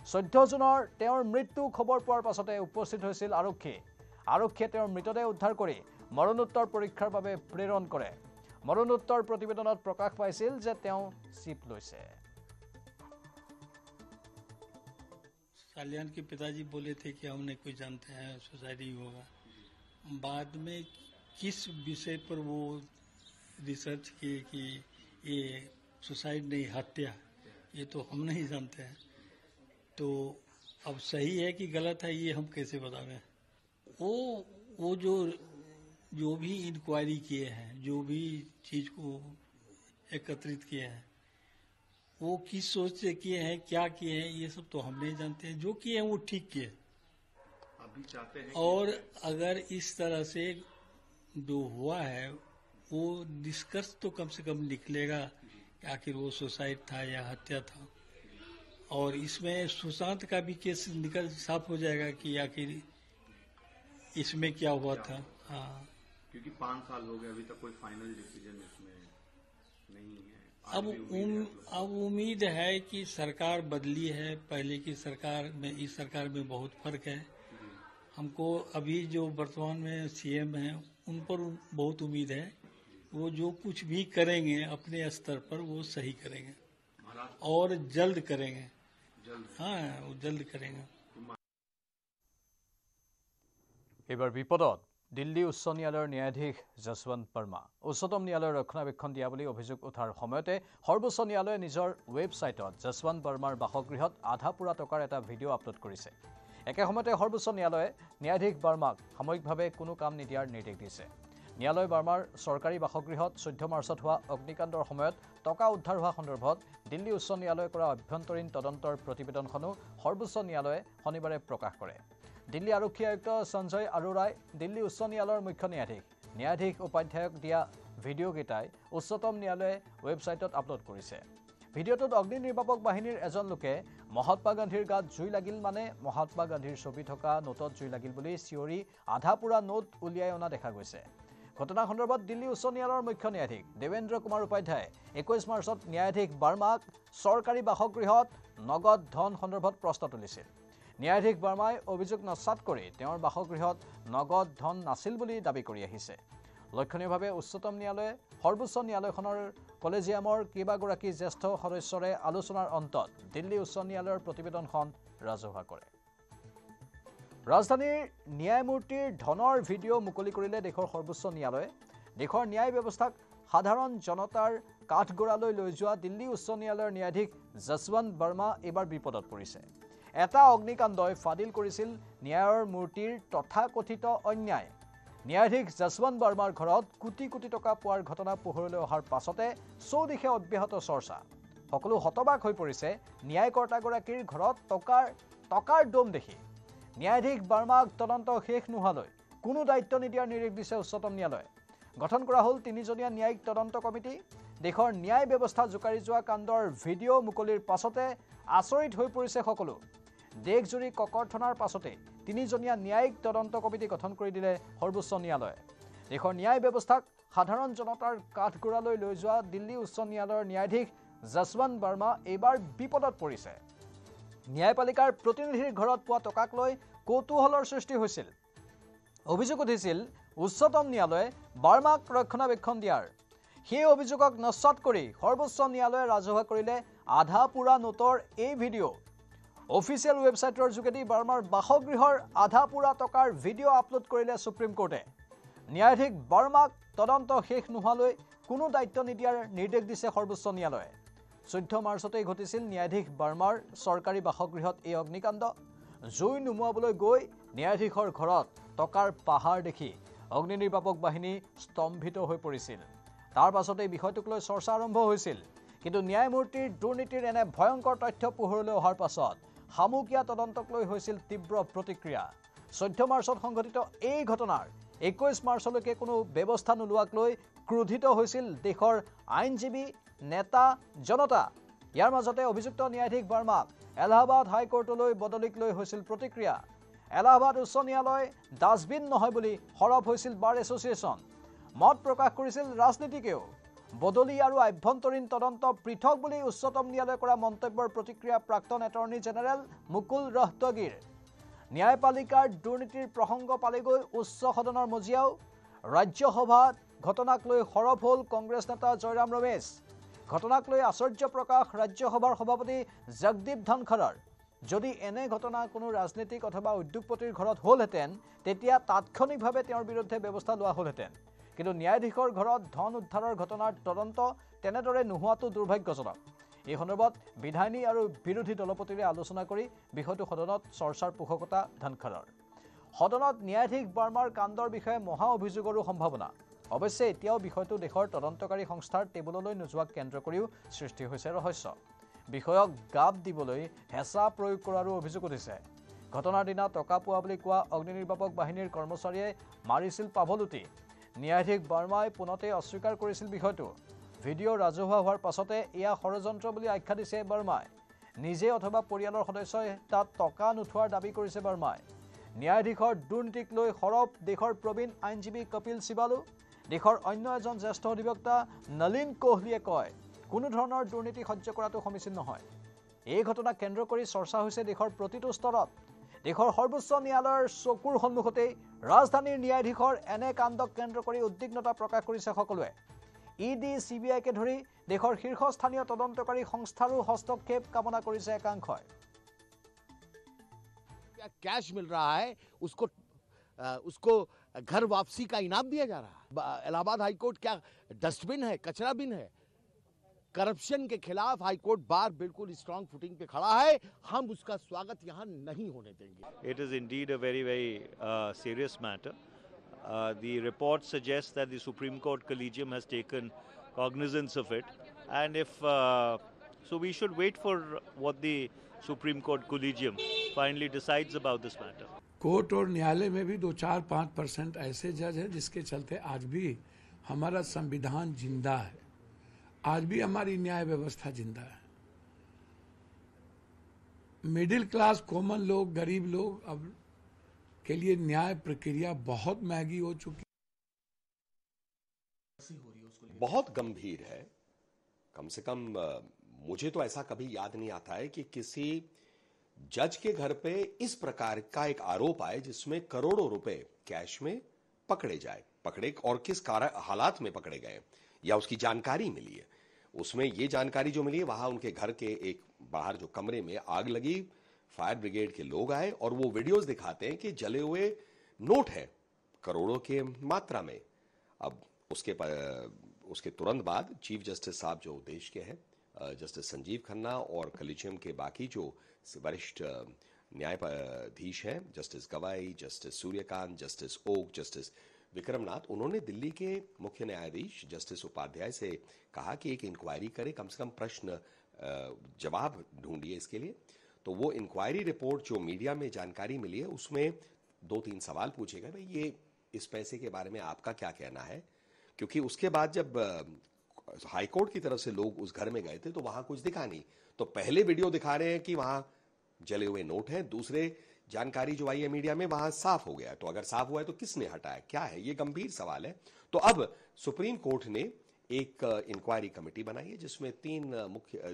14 জুনৰ তেওঁৰ মৃত্যু খবৰ পোৱাৰ পাছতে উপস্থিত হৈছিল আৰক্ষীয়ে তেওঁৰ মৃতদেহ উদ্ধাৰ কৰি মৰণোত্তৰ পৰীক্ষাৰ বাবে প্ৰেৰণ কৰে মৰণোত্তৰ প্ৰতিবেদনত প্ৰকাশ পাইছিল যে তেওঁ চিপ লৈছে कल्याण के पिताजी बोले थे कि हमने कुछ जानते हैं सुसाइड ही होगा बाद में किस विषय पर वो रिसर्च किए कि ये सुसाइड नहीं हत्या ये तो हम नहीं जानते हैं तो अब सही है कि गलत है ये हम कैसे बतावें वो जो भी इंक्वायरी किए हैं जो भी चीज़ को एकत्रित किए हैं वो किस सोच से किए हैं क्या किए हैं ये सब तो हम नहीं जानते हैं जो किए हैं वो ठीक किए अभी चाहते हैं और अगर इस तरह से जो हुआ है वो निष्कर्ष तो कम से कम निकलेगा कि आखिर वो सुसाइड था या हत्या था और इसमें सुशांत का भी केस निकल साफ हो जाएगा कि आखिर इसमें क्या हुआ था हाँ क्योंकि 5 साल हो गए अभी तक कोई फाइनल डिसीजन इसमें नहीं है अब उम्मीद है कि सरकार बदली है पहले की सरकार में इस सरकार में बहुत फर्क है हमको अभी जो वर्तमान में सीएम हैं उन पर बहुत उम्मीद है वो जो कुछ भी करेंगे अपने स्तर पर वो सही करेंगे और जल्द करेंगे हाँ वो जल्द करेंगे এবাৰ বিপদত দিল্লী উচ্চ ন্যায়ালয়ৰ ন্যায়াধীশ যশৱন্ত বৰ্মা উচ্চতম ন্যায়ালয়ৰ ৰক্ষণাবেক্ষণ দিয়া বুলি অভিযোগ উঠাৰ সময়তে সৰ্বোচ্চ ন্যায়ালয়ে নিজৰ ৱেবছাইটত যশৱন্ত বৰ্মাৰ বাসগৃহত আধা পুৰা টকাৰ এটা ভিডিঅ' আপলোড কৰিছে একে সময়তে সৰ্বোচ্চ ন্যায়ালয়ে ন্যায়াধীশ বৰ্মাক সাময়িকভাৱে কোনো কাম নিদিয়াৰ নিৰ্দেশ দিছে ন্যায়ালয় বৰ্মাৰ চৰকাৰী বাসগৃহত 14 মাৰ্চত হোৱা অগ্নিকাণ্ডৰ সময়ত টকা উদ্ধাৰ হোৱা সন্দৰ্ভত দিল্লী উচ্চ ন্যায়ালয়ে কৰা অভ্যন্তৰীণ তদন্তৰ প্ৰতিবেদনখনো সৰ্বোচ্চ ন্যায়ালয়ে শনিবাৰে প্ৰকাশ কৰে দিল্লী আৰক্ষী আয়ুক্ত সঞ্জয় আৰোৰাই দিল্লী উচ্চ ন্যায়ালয়ৰ মুখ্য ন্যায়াধীশ উপাধ্যায়ক দিয়া ভিডিঅ' কেইটাই উচ্চতম ন্যায়ালয়ে ৱেবছাইটত আপলোড কৰিছে ভিডিঅ'টোত অগ্নি নিৰ্বাপক বাহিনীৰ এজন লোকে মহাত্মা গান্ধীৰ গাত জুই লাগিল মানে মহাত্মা গান্ধীৰ ছবি থকা নোটত জুই লাগিল বুলি চিঞৰি আধা পুৰা নোট উলিয়াই অনা দেখা গৈছে ঘটনা সন্দৰ্ভত দিল্লী উচ্চ ন্যায়ালয়ৰ মুখ্য ন্যায়াধীশ দেৱেন্দ্ৰ কুমাৰ উপাধ্যায়ে 21 মাৰ্চত ন্যায়াধীশ বৰ্মাক চৰকাৰী বাসগৃহত নগদ ধন সন্দৰ্ভত প্ৰশ্ন তুলিছিল ন্যায়াধীশ বৰ্মাই অভিযোগ নস্যাৎ কৰি তেওঁৰ বাসগৃহত নগদ ধন নাছিল বুলি দাবী কৰি আহিছে লক্ষণীয়ভাৱে উচ্চতম ন্যায়ালয়ে সৰ্বোচ্চ ন্যায়ালয়খনৰ কলেজিয়ামৰ কেইবাগৰাকী জ্যেষ্ঠ সদস্যৰে আলোচনাৰ অন্তত দিল্লী উচ্চ ন্যায়ালয়ৰ প্ৰতিবেদনখন ৰাজহুৱা কৰে ৰাজধানীৰ ন্যায়মূৰ্তিৰ ধনৰ ভিডিঅ' মুকলি কৰিলে দেশৰ সৰ্বোচ্চ ন্যায়ালয়ে দেশৰ ন্যায় ব্যৱস্থাক সাধাৰণ জনতাৰ কাঠগড়ালৈ লৈ যোৱা দিল্লী উচ্চ ন্যায়ালয়ৰ ন্যায়াধীশ যশৱন্ত বৰ্মা এবাৰ বিপদত পৰিছে এটা অগ্নিকাণ্ডই ফাদিল কৰিছিল ন্যায়ৰ মূৰ্তিৰ তথাকথিত অন্যায় ন্যায়াধীশ যশৱন্ত বৰ্মাৰ ঘৰত কোটি কোটি টকা পোৱাৰ ঘটনা পোহৰলৈ অহাৰ পাছতে চৌদিশে অব্যাহত চৰ্চা সকলো হতবাক হৈ পৰিছে ন্যায়কৰ্তাগৰাকীৰ ঘৰত টকাৰ দম দেখি ন্যায়াধীশ বৰ্মাক তদন্ত শেষ নোহোৱালৈ কোনো দায়িত্ব নিদিয়াৰ নিৰ্দেশ দিছে উচ্চতম ন্যায়ালয়ে গঠন কৰা হ'ল 3জনীয়া ন্যায়িক তদন্ত কমিটি দেশৰ ন্যায় ব্যৱস্থা জোকাৰি যোৱা কাণ্ডৰ ভিডিঅ' মুকলিৰ পাছতে আচৰিত হৈ পৰিছে সকলো দেশজুৰি ককৰ্থনাৰ পাছতে 3জনীয়া ন্যায়িক তদন্ত কমিটি গঠন কৰি দিলে সৰ্বোচ্চ ন্যায়ালয়ে দেশৰ ন্যায় ব্যৱস্থাক সাধাৰণ জনতাৰ কাঠগড়ালৈ লৈ যোৱা দিল্লী উচ্চ ন্যায়ালয়ৰ ন্যায়াধীশ যশৱন্ত বৰ্মা এইবাৰ বিপদত পৰিছে ন্যায়পালিকাৰ প্ৰতিনিধিৰ ঘৰত পোৱা টকাক লৈ কৌতূহলৰ সৃষ্টি হৈছিল অভিযোগ উঠিছিল উচ্চতম ন্যায়ালয়ে বৰ্মাক ৰক্ষণাবেক্ষণ দিয়াৰ সেই অভিযোগক নস্যাৎ কৰি সৰ্বোচ্চ ন্যায়ালয়ে ৰাজহুৱা কৰিলে আধা পুৰা নোটৰ এই ভিডিঅ' অফিচিয়েল ৱেবছাইটৰ যোগেদি বৰ্মাৰ বাসগৃহৰ আধা পুৰা টকাৰ ভিডিঅ' আপলোড কৰিলে সুপ্ৰিম কোৰ্টে ন্যায়াধীশ বৰ্মাক তদন্ত শেষ নোহোৱালৈ কোনো দায়িত্ব নিদিয়াৰ নিৰ্দেশ দিছে সৰ্বোচ্চ ন্যায়ালয়ে 14 মাৰ্চতেই ঘটিছিল ন্যায়াধীশ বৰ্মাৰ চৰকাৰী বাসগৃহত এই অগ্নিকাণ্ড জুই নুমুৱাবলৈ গৈ ন্যায়াধীশৰ ঘৰত টকাৰ পাহাৰ দেখি অগ্নি নিৰ্বাপক বাহিনী স্তম্ভিত হৈ পৰিছিল। তাৰ পাছতে বিষয়টোক লৈ চৰ্চা আৰম্ভ হৈছিল। কিন্তু ন্যায়মূৰ্তিৰ দুৰ্নীতিৰ এনে ভয়ংকৰ তথ্য পোহৰলৈ অহাৰ পাছত সামুকীয়া তদন্তক লৈ হৈছিল তীব্ৰ প্ৰতিক্ৰিয়া। 14 মাৰ্চত সংঘটিত এই ঘটনাৰ 21 মাৰ্চলৈকে কোনো ব্যৱস্থা নোলোৱাক লৈ ক্ৰোধিত হৈছিল দেশৰ আইনজীৱী, নেতা, জনতা। ইয়াৰ মাজতে অভিযুক্ত ন্যায়াধীশ বাৰ্মাক এলাহাবাদ হাইকোৰ্টলৈ বদলিক লৈ হৈছিল প্ৰতিক্ৰিয়া। এলাহাবাদ উচ্চ ন্যায়ালয় ডাষ্টবিন নহয় বুলি সৰব হৈছিল বাৰ এছ'চিয়েশ্যন। মত প্ৰকাশ কৰিছিল ৰাজনীতিকেও। বদলি আৰু আভ্যন্তৰীণ তদন্ত পৃথক বুলি উচ্চতম ন্যায়ালয়ে কৰা মন্তব্যৰ প্ৰতিক্ৰিয়া প্ৰাক্তন এটৰ্নী জেনেৰেল মুকুল ৰহতগীৰ। ন্যায়পালিকাৰ দুৰ্নীতিৰ প্ৰসংগ পালেগৈ উচ্চ সদনৰ মজিয়াও। ৰাজ্যসভাত ঘটনাক লৈ সৰব হ'ল কংগ্ৰেছ নেতা জয়ৰাম ৰমেশ। ঘটনাক লৈ আশ্চৰ্য প্ৰকাশ ৰাজ্যসভাৰ সভাপতি জগদীপ ধনখড়ৰ। যদি এনে ঘটনা কোনো ৰাজনীতিক অথবা উদ্যোগপতিৰ ঘৰত হ'লহেঁতেন তেতিয়া তাৎক্ষণিকভাৱে তেওঁৰ বিৰুদ্ধে ব্যৱস্থা লোৱা হ'লহেঁতেন। কিন্তু ন্যায়াধীশৰ ঘৰত ধন উদ্ধাৰৰ ঘটনাৰ তদন্ত তেনেদৰে নোহোৱাটো দুৰ্ভাগ্যজনক। এই সন্দৰ্ভত বিধায়িনী আৰু বিৰোধী দলপতিৰে আলোচনা কৰি বিষয়টো সদনত চৰ্চাৰ পোষকতা ধনখড়ৰ। সদনত ন্যায়াধীশ বাৰ্মাৰ কাণ্ডৰ বিষয়ে মহা অভিযোগৰো সম্ভাৱনা। অৱশ্যে এতিয়াও বিষয়টো দেশৰ তদন্তকাৰী সংস্থাৰ টেবুললৈ নোযোৱাক কেন্দ্ৰ কৰিও সৃষ্টি হৈছে ৰহস্য। বিষয়ক গাপ দিবলৈ হেঁচা প্ৰয়োগ কৰাৰো অভিযোগ উঠিছে। ঘটনাৰ দিনা টকা পোৱা বুলি কোৱা অগ্নি নিৰ্বাপক বাহিনীৰ কৰ্মচাৰীয়ে মাৰিছিল পাভলুটি। ন্যায়াধীশ বাৰ্মাই পোনতে অস্বীকাৰ কৰিছিল বিষয়টো। ভিডিঅ' ৰাজহুৱা হোৱাৰ পাছতে এয়া ষড়যন্ত্ৰ বুলি আখ্যা দিছে বাৰ্মাই। নিজে অথবা পৰিয়ালৰ সদস্যই তাত টকা নুঠোৱাৰ দাবী কৰিছে বাৰ্মাই। ন্যায়াধীশৰ দুৰ্নীতিক লৈ সৰব দেশৰ প্ৰবীণ আইনজীৱী কপিল চিবালু। দেশৰ অন্য এজন জ্যেষ্ঠ অধিবক্তা নলিন কোহলিয়ে কয়, কোনো ধৰণৰ দুৰ্নীতি সহ্য কৰাটো সমীচীন নহয়। এই ঘটনাক কেন্দ্ৰ কৰি চৰ্চা হৈছে দেশৰ প্ৰতিটো স্তৰত। দেশৰ সৰ্বোচ্চ ন্যায়ালয়ৰ চকুৰ সন্মুখতেই ৰাজধানীৰ ন্যায়াধীশৰ এনে কাণ্ডক কেন্দ্ৰ কৰি উদ্বিগ্নতা প্ৰকাশ কৰিছে সকলোৱে। ইডি, CBIকে ধৰি দেশৰ শীৰ্ষস্থানীয় তদন্তকাৰী সংস্থাৰো হস্তক্ষেপ কামনা কৰিছে একাংশই। कैश मिल रहा है उसको घर वापसी का इनाम दिया जा रहा है। इलाहाबाद हाईकोर्ट क्या डस्टबिन है, कचरा बिन है? करप्शन के खिलाफ हाईकोर्ट बार बिल्कुल स्ट्रांग फुटिंग पे खड़ा है। हम उसका स्वागत यहाँ नहीं होने देंगे। It is indeed a very, very serious matter. The report suggests that the Supreme Court Collegium has taken cognizance of it, and if so, we should wait for what the Supreme Court Collegium finally decides about this matter. Court और न्यायालय में भी 2-4-5% ऐसे जज हैं जिसके चलते आज भी हमारा संविधान जिंदा है, आज भी हमारी न्याय व्यवस्था जिंदा है। मिडिल क्लास, कॉमन लोग, गरीब लोग अब के लिए न्याय प्रक्रिया बहुत महंगी हो चुकी। बहुत गंभीर है। कम से कम मुझे तो ऐसा कभी याद नहीं आता है कि किसी जज के घर पे इस प्रकार का एक आरोप आए जिसमें करोड़ों रुपए कैश में पकड़े जाए। पकड़े और किस हालात में पकड़े गए या उसकी जानकारी मिली है। उसमें ये जानकारी जो मिली है, वहां उनके घर के एक बाहर जो कमरे में आग लगी, फायर ब्रिगेड के लोग आए और वो वीडियोस दिखाते हैं कि जले हुए नोट है करोड़ों के मात्रा में। अब उसके तुरंत बाद चीफ जस्टिस साहब जो देश के हैं, जस्टिस संजीव खन्ना और कॉलेजियम के बाकी जो वरिष्ठ न्यायाधीश हैं, justice Gavai, justice Suryakant, justice Oka, justice Vikramnath, उन्होंने दिल्ली के मुख्य न्यायाधीश जस्टिस उपाध्याय से कहा कि एक इंक्वायरी करे, कम से कम प्रश्न जवाब ढूंढिए इसके लिए। तो वो इंक्वायरी रिपोर्ट जो मीडिया में जानकारी मिली है उसमें 2-3 सवाल पूछे गए, भाई ये इस पैसे के बारे में आपका क्या कहना है? क्योंकि उसके बाद जब हाईकोर्ट की तरफ से लोग उस घर में गए थे तो वहां कुछ दिखा नहीं। तो पहले वीडियो दिखा रहे हैं कि वहां जले हुए नोट हैं, दूसरे जानकारी जो आई है मीडिया में वहां साफ हो गया। तो अगर साफ हुआ है तो किसने हटाया, क्या है? ये गंभीर सवाल है। तो अब सुप्रीम कोर्ट ने एक इंक्वायरी कमेटी बनाई है जिसमें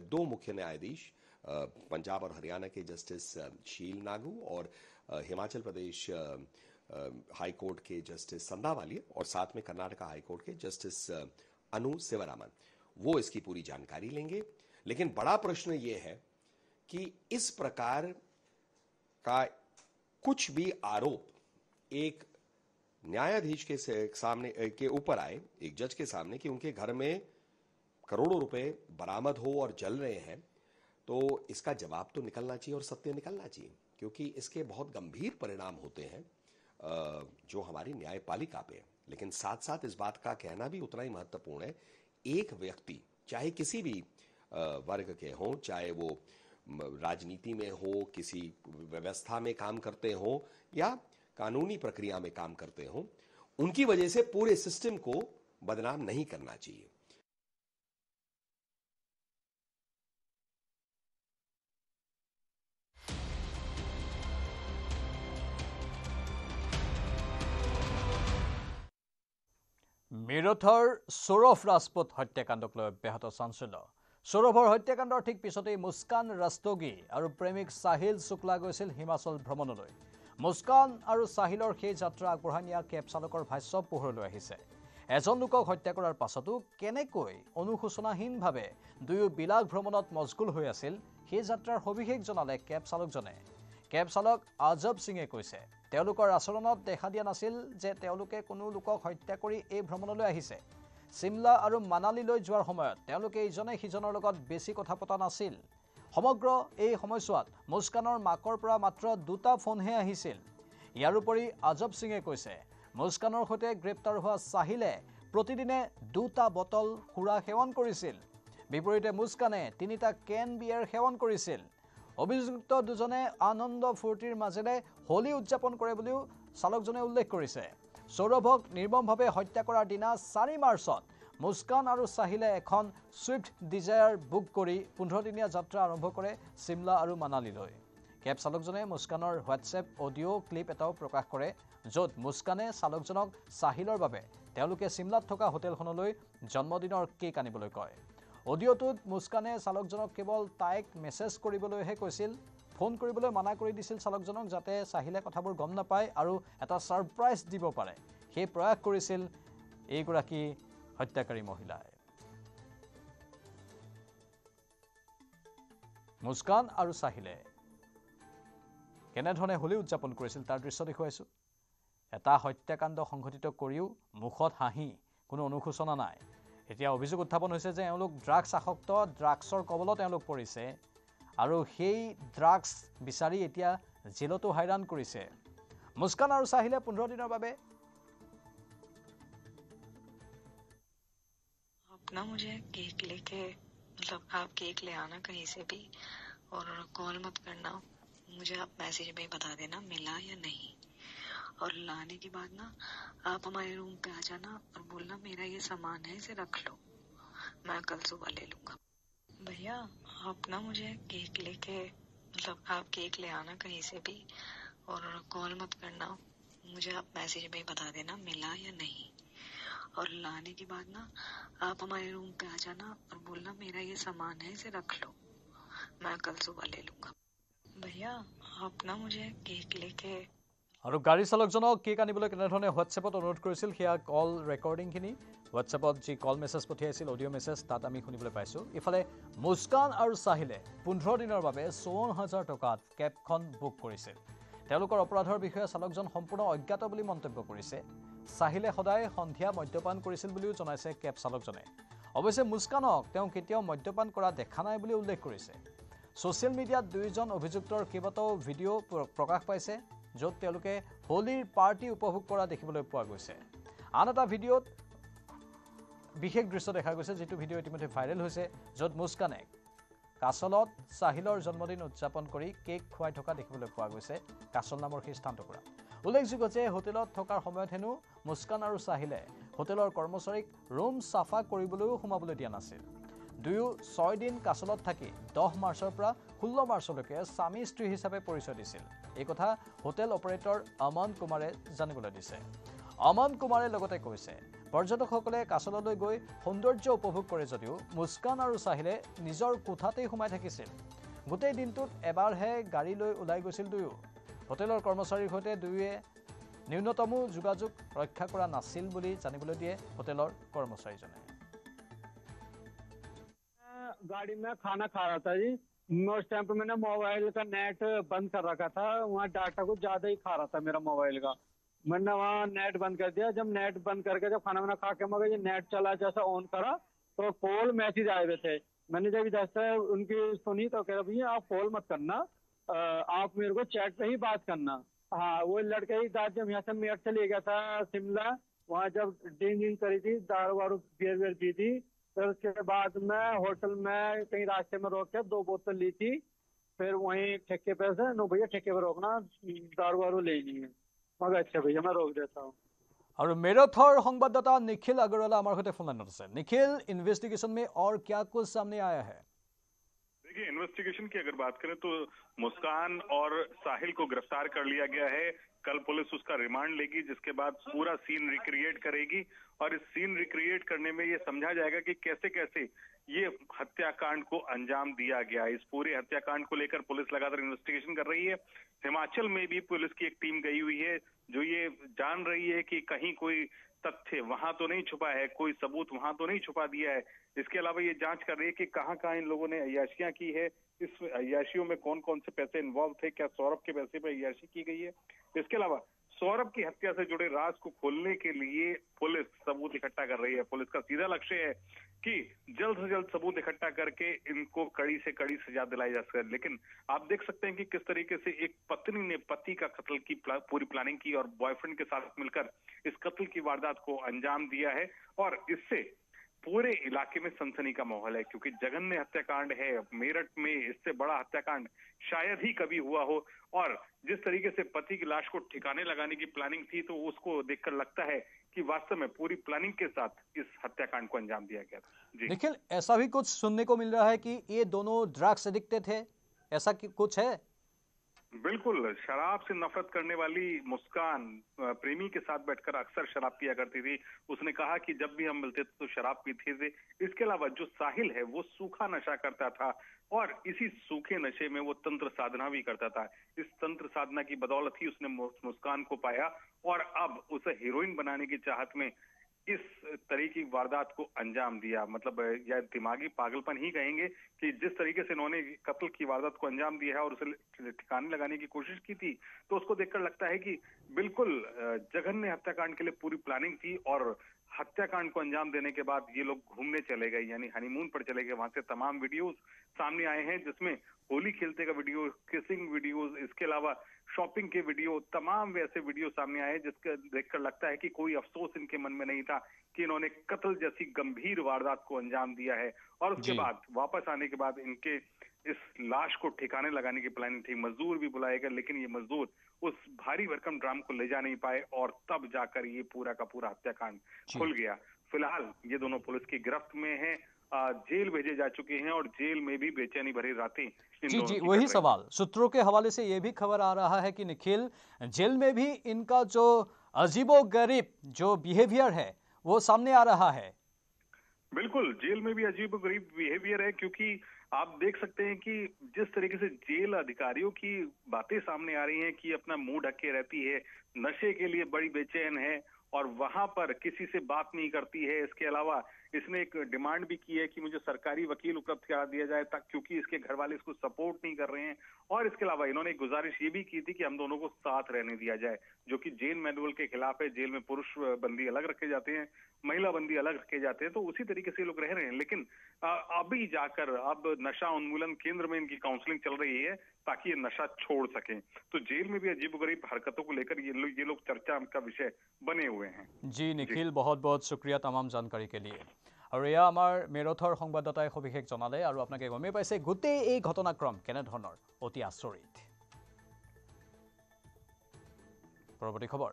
2 मुख्य न्यायाधीश, पंजाब और हरियाणा के जस्टिस शील नागू और हिमाचल प्रदेश हाईकोर्ट के जस्टिस संधावालिया और साथ में कर्नाटका हाईकोर्ट के जस्टिस अनु शिवरामन, वो इसकी पूरी जानकारी लेंगे। लेकिन बड़ा प्रश्न ये है कि इस प्रकार का कुछ भी आरोप एक न्यायाधीश के सामने के ऊपर आए, एक जज के सामने, कि उनके घर में करोड़ों रुपए बरामद हो और जल रहे हैं, तो इसका जवाब तो निकलना चाहिए और सत्य निकलना चाहिए, क्योंकि इसके बहुत गंभीर परिणाम होते हैं जो हमारी न्यायपालिका पे, लेकिन साथ साथ इस बात का कहना भी उतना ही महत्वपूर्ण है, एक व्यक्ति चाहे किसी भी वर्ग के हों, चाहे वो राजनीति में हो, किसी व्यवस्था में काम करते हो या कानूनी प्रक्रिया में काम करते हो, उनकी वजह से पूरे सिस्टम को बदनाम नहीं करना चाहिए। মিৰঠৰ সৌৰভ ৰাজপুত হত্যাকাণ্ডক লৈ অব্যাহত চাঞ্চল্য। সৌৰভৰ হত্যাকাণ্ডৰ ঠিক পিছতেই মুস্কান ৰাস্তগী আৰু প্ৰেমিক সাহিল শুক্লা গৈছিল হিমাচল ভ্ৰমণলৈ। মুস্কান আৰু সাহিলৰ সেই যাত্ৰা আগবঢ়াই নিয়া কেব চালকৰ ভাষ্য পোহৰলৈ আহিছে। এজন লোকক হত্যা কৰাৰ পাছতো কেনেকৈ অনুশোচনাহীনভাৱে দুয়ো বিলাস ভ্ৰমণত মজগুল হৈ আছিল, সেই যাত্ৰাৰ সবিশেষ জনালে কেব চালকজনে। কেব চালক আজব সিঙে কৈছে, তেওঁলোকৰ আচৰণত দেখা দিয়া নাছিল যে তেওঁলোকে কোনো লোকক হত্যা কৰি এই ভ্ৰমণলৈ আহিছে। চিমলা আৰু মানালীলৈ যোৱাৰ সময়ত তেওঁলোকে ইজনে সিজনৰ লগত বেছি কথা পতা নাছিল। সমগ্ৰ এই সময়ছোৱাত মুস্কানৰ মাকৰ পৰা মাত্ৰ 2টা ফোনহে আহিছিল। ইয়াৰ উপৰি আজব সিঙে কৈছে, মুস্কানৰ সৈতে গ্ৰেপ্তাৰ হোৱা সাহিলে প্ৰতিদিনে 2টা বটল সুৰা সেৱন কৰিছিল। বিপৰীতে মুস্কানে 3টা কেন বিয়াৰ সেৱন কৰিছিল। অভিযুক্ত দুজনে আনন্দ ফূৰ্তিৰ মাজেৰে হোলী উদযাপন কৰে বুলিও চালকজনে উল্লেখ কৰিছে। সৌৰভক নিৰ্মমভাৱে হত্যা কৰাৰ দিনা 4 মাৰ্চত মুস্কান আৰু সাহিলে এখন ছুইফ্ট ডিজায়াৰ বুক কৰি 15 দিনীয়া যাত্ৰা আৰম্ভ কৰে চিমলা আৰু মানালীলৈ। কেব চালকজনে মুস্কানৰ হোৱাটছএপ অডিঅ' ক্লিপ এটাও প্ৰকাশ কৰে, য'ত মুস্কানে চালকজনক সাহিলৰ বাবে তেওঁলোকে চিমলাত থকা হোটেলখনলৈ জন্মদিনৰ কেক আনিবলৈ কয়। অডিঅ'টোত মুস্কানে চালকজনক কেৱল তাইক মেছেজ কৰিবলৈহে কৈছিল, ফোন কৰিবলৈ মানা কৰি দিছিল চালকজনক, যাতে সাহিলে কথাবোৰ গম নাপায় আৰু এটা ছাৰপ্ৰাইজ দিব পাৰে। সেই প্ৰয়াস কৰিছিল এইগৰাকী হত্যাকাৰী মহিলাই। মুস্কান আৰু সাহিলে কেনেধৰণে হোলী উদযাপন কৰিছিল তাৰ দৃশ্য দেখুৱাইছোঁ। এটা হত্যাকাণ্ড সংঘটিত কৰিও মুখত হাঁহি, কোনো অনুশোচনা নাই। এতিয়া অভিযোগ উত্থাপন হৈছে যে এওঁলোক ড্ৰাগছ আসক্ত, ড্ৰাগছৰ কবলত এওঁলোক পৰিছে আৰু সেই ড্ৰাগছ বিচাৰি এতিয়া জেলতো হাইৰাণ কৰিছে। মুস্কান আৰু সাহিলে 15 দিনৰ বাবে अपना मुझे केक लेके मतलब आप केक ले आना कहीं से भी और कॉल मत करना, मुझे आप मैसेज में बता देना मिला या नहीं। और लाने के बाद ना आप हमारे रूम पे आ जाना और बोलना मेरा ये सामान है, इसे रख लो, मैं कल सुबह ले लूँगा। भैया आप ना मुझे केक लेके मतलब आप केक ले आना कहीं से भी और कॉल मत करना, मुझे आप मैसेज में बता देना मिला या नहीं। और लाने के बाद ना आप हमारे रूम पे आ जाना और बोलना मेरा ये सामान है, इसे रख लो, मैं कल सुबह ले लूँगा। भैया आप ना मुझे केक लेके আৰু গাড়ী চালকজনক কেক আনিবলৈ কেনেধৰণে হোৱাটছএপত অনুৰোধ কৰিছিল সেয়া কল ৰেকৰ্ডিংখিনি হোৱাটছএপত যি কল মেছেজ পঠিয়াইছিল, অডিঅ' মেছেজ, তাত আমি শুনিবলৈ পাইছোঁ। ইফালে মুস্কান আৰু সাহিলে 15 দিনৰ বাবে 54,000 টকাত কেবখন বুক কৰিছিল। তেওঁলোকৰ অপৰাধৰ বিষয়ে চালকজন সম্পূৰ্ণ অজ্ঞাত বুলি মন্তব্য কৰিছে। সাহিলে সদায় সন্ধিয়া মদ্যপান কৰিছিল বুলিও জনাইছে কেব চালকজনে। অৱশ্যে মুস্কানক তেওঁ কেতিয়াও মদ্যপান কৰা দেখা নাই বুলি উল্লেখ কৰিছে। ছ'চিয়েল মিডিয়াত দুয়োজন অভিযুক্তৰ কেইবাটাও ভিডিঅ' প্ৰকাশ পাইছে, য'ত তেওঁলোকে হোলীৰ পাৰ্টি উপভোগ কৰা দেখিবলৈ পোৱা গৈছে। আন এটা ভিডিঅ'ত বিশেষ দৃশ্য দেখা গৈছে, যিটো ভিডিঅ' ইতিমধ্যে ভাইৰেল হৈছে, য'ত মুস্কানে কাছলত সাহিলৰ জন্মদিন উদযাপন কৰি কেক খুৱাই থকা দেখিবলৈ পোৱা গৈছে কাছল নামৰ সেই স্থানটুকুৰা। উল্লেখযোগ্য যে হোটেলত থকাৰ সময়ত হেনো মুস্কান আৰু সাহিলে হোটেলৰ কৰ্মচাৰীক ৰুম চাফা কৰিবলৈও সোমাবলৈ দিয়া নাছিল। দুয়ো 6 দিন কাছলত থাকি 10 মাৰ্চৰ পৰা 16 মাৰ্চলৈকে স্বামী স্ত্ৰী হিচাপে পৰিচয় দিছিল। এই কথা হোটেল অপাৰেটৰ অমন কুমাৰে জানিবলৈ দিছে। অমন কুমাৰে লগতে কৈছে, পৰ্যটকসকলে কাছললৈ গৈ সৌন্দৰ্য উপভোগ কৰে যদিও মুস্কান আৰু সাহিলে নিজৰ কোঠাতেই সোমাই থাকিছিল। গোটেই দিনটোত এবাৰহে গাড়ী লৈ ওলাই গৈছিল দুয়ো। হোটেলৰ কৰ্মচাৰীৰ সৈতে দুয়োৱে ন্যূনতমো যোগাযোগ ৰক্ষা কৰা নাছিল বুলি জানিবলৈ দিয়ে হোটেলৰ কৰ্মচাৰীজনে। गाड़ी में खाना खा रहा था जी, उस टाइम पे मैंने मोबाइल का नेट बंद कर रखा था, वहाँ डाटा कुछ ज्यादा ही खा रहा था मेरा मोबाइल का। मैंने वहाँ नेट बंद कर दिया। जब नेट बंद करके जब खाना वाना खा के मगर ये नेट चला, जैसा ऑन करा तो कॉल मैसेज आए हुए थे। मैंने जब जैसे उनकी सुनी तो कह भैया आप कॉल मत करना, आप मेरे को चैट पे ही बात करना। हाँ, वो लड़के ही दाद जब यहाँ से मेरठ से ले गया था शिमला, वहाँ जब ड्रिंकिंग करी थी, दारू वारू बियर वियर पी थी, फिर उसके बाद में होटल में कहीं रास्ते में रोक के 2 बोतल ली थी, फिर वहीं ठेके पे से नो भैया ठेके पे रोकना, दारू वारू लेनी है। मगर अच्छा भैया मैं रोक देता हूँ। और मेरठर संवाददाता निखिल अग्रवाला हमारे साथ फोन लाइन से। निखिल, इन्वेस्टिगेशन में और क्या कुछ सामने आया है? देखिए, इन्वेस्टिगेशन की अगर बात करें तो मुस्कान और साहिल को गिरफ्तार कर लिया गया है। कल पुलिस उसका रिमांड लेगी, जिसके बाद पूरा सीन रिक्रिएट करेगी और इस सीन रिक्रिएट करने में ये समझा जाएगा कि कैसे कैसे ये हत्याकांड को अंजाम दिया गया। इस पूरे हत्याकांड को लेकर पुलिस लगातार इन्वेस्टिगेशन कर रही है। हिमाचल में भी पुलिस की एक टीम गई हुई है जो ये जान रही है कि कहीं कोई तथ्य वहां तो नहीं छुपा है, कोई सबूत वहां तो नहीं छुपा दिया है। इसके अलावा ये जांच कर रही है कि कहां कहां इन लोगों ने अय्याशियां की है, इस अय्याशियों में कौन कौन से पैसे इन्वॉल्व थे, क्या सौरभ के पैसे पर अय्याशी की गई है। इसके अलावा सौरभ की हत्या से जुड़े राज को खोलने के लिए पुलिस सबूत इकट्ठा कर रही है। पुलिस का सीधा लक्ष्य है कि जल्द से जल्द सबूत इकट्ठा करके इनको कड़ी से कड़ी सजा दिलाई जा सके। लेकिन आप देख सकते हैं कि किस तरीके से एक पत्नी ने पति का कत्ल की पूरी प्लानिंग की और बॉयफ्रेंड के साथ मिलकर इस कत्ल की वारदात को अंजाम दिया है और इससे पूरे इलाके में सनसनी का माहौल है, क्योंकि जघन्य हत्याकांड है। मेरठ में इससे बड़ा हत्याकांड शायद ही कभी हुआ हो और जिस तरीके से पति की लाश को ठिकाने लगाने की प्लानिंग थी, तो उसको देखकर लगता है कि वास्तव में पूरी प्लानिंग के साथ इस हत्याकांड को अंजाम दिया गया था। निखिल, ऐसा भी कुछ सुनने को मिल रहा है कि ये दोनों ड्रग्स एडिक्टेड थे, ऐसा कुछ है? बिल्कुल, शराब से नफरत करने वाली मुस्कान प्रेमी के साथ बैठकर अक्सर शराब पिया करती थी। उसने कहा कि जब भी हम मिलते थे तो शराब पीते थे। इसके अलावा जो साहिल है वो सूखा नशा करता था और इसी सूखे नशे में वो तंत्र साधना भी करता था। इस तंत्र साधना की बदौलत ही उसने मुस्कान को पाया और अब उसे हीरोइन बनाने की चाहत में इस तरह की वारदात को अंजाम दिया। मतलब या दिमागी पागलपन ही कहेंगे कि जिस तरीके से इन्होंने कत्ल की वारदात को अंजाम दिया है और उसे ठिकाने लगाने की कोशिश की थी, तो उसको देखकर लगता है कि बिल्कुल जघन्य हत्याकांड के लिए पूरी प्लानिंग थी और हत्याकांड को अंजाम देने के बाद ये लोग घूमने चले गए, यानी हनीमून पर चले गए। वहां से तमाम वीडियोस सामने आए हैं जिसमें होली खेलते का वीडियो, किसिंग वीडियोस, इसके अलावा शॉपिंग के वीडियो, तमाम वैसे वीडियो सामने आए जिसका देखकर लगता है कि कोई अफसोस इनके मन में नहीं था कि इन्होंने कत्ल जैसी गंभीर वारदात को अंजाम दिया है। और उसके बाद वापस आने के बाद इनके इस लाश को ठिकाने लगाने की प्लानिंग थी। मजदूर भी बुलाए गए, लेकिन ये मजदूर उस भारी भरकम ड्राम को ले जा नहीं पाए और तब जाकर ये पूरा का पूरा हत्याकांड खुल गया। फिलहाल ये दोनों पुलिस की गिरफ्त में हैं, जेल भेजे जा चुके हैं और जेल में भी बेचैनी भरी रातें जी वही सवाल सूत्रों के हवाले से ये भी खबर आ रहा है कि निखिल, जेल में भी इनका जो अजीबोगरीब जो बिहेवियर है वो सामने आ रहा है। बिल्कुल, जेल में भी अजीबोगरीब बिहेवियर है, क्योंकि आप देख सकते हैं कि जिस तरीके से जेल अधिकारियों की बातें सामने आ रही हैं कि अपना मुंह ढके रहती है, नशे के लिए बड़ी बेचैन है और वहां पर किसी से बात नहीं करती है। इसके अलावा इसने एक डिमांड भी की है कि मुझे सरकारी वकील उपलब्ध करा दिया जाए, क्योंकि इसके घर वाले इसको सपोर्ट नहीं कर रहे हैं। और इसके अलावा इन्होंने एक गुजारिश ये भी की थी कि हम दोनों को साथ रहने दिया जाए, जो कि जेल मैनुअल के खिलाफ है। जेल में पुरुष बंदी अलग रखे जाते हैं, महिला बंदी अलग रखे जाते हैं, तो उसी तरीके से लोग रह रहे हैं। लेकिन अभी जाकर अब नशा उन्मूलन केंद्र में इनकी काउंसलिंग चल रही है ताकि ये नशा छोड़ सकें। तो जेल में भी अजीबोगरीब हरकतों को लेकर ये लोग चर्चा का विषय बने हुए हैं। जी निखिल, बहुत बहुत शुक्रिया तमाम जानकारी के लिए। और एया आमार मेरठर संवाददाताई सविशेष जनाले और आपनाके गमे पाइसे गोटेई এই ঘটনাক্ৰম কেনেধৰণৰ অতি আচৰিত। পৰৱৰ্তী খবৰ,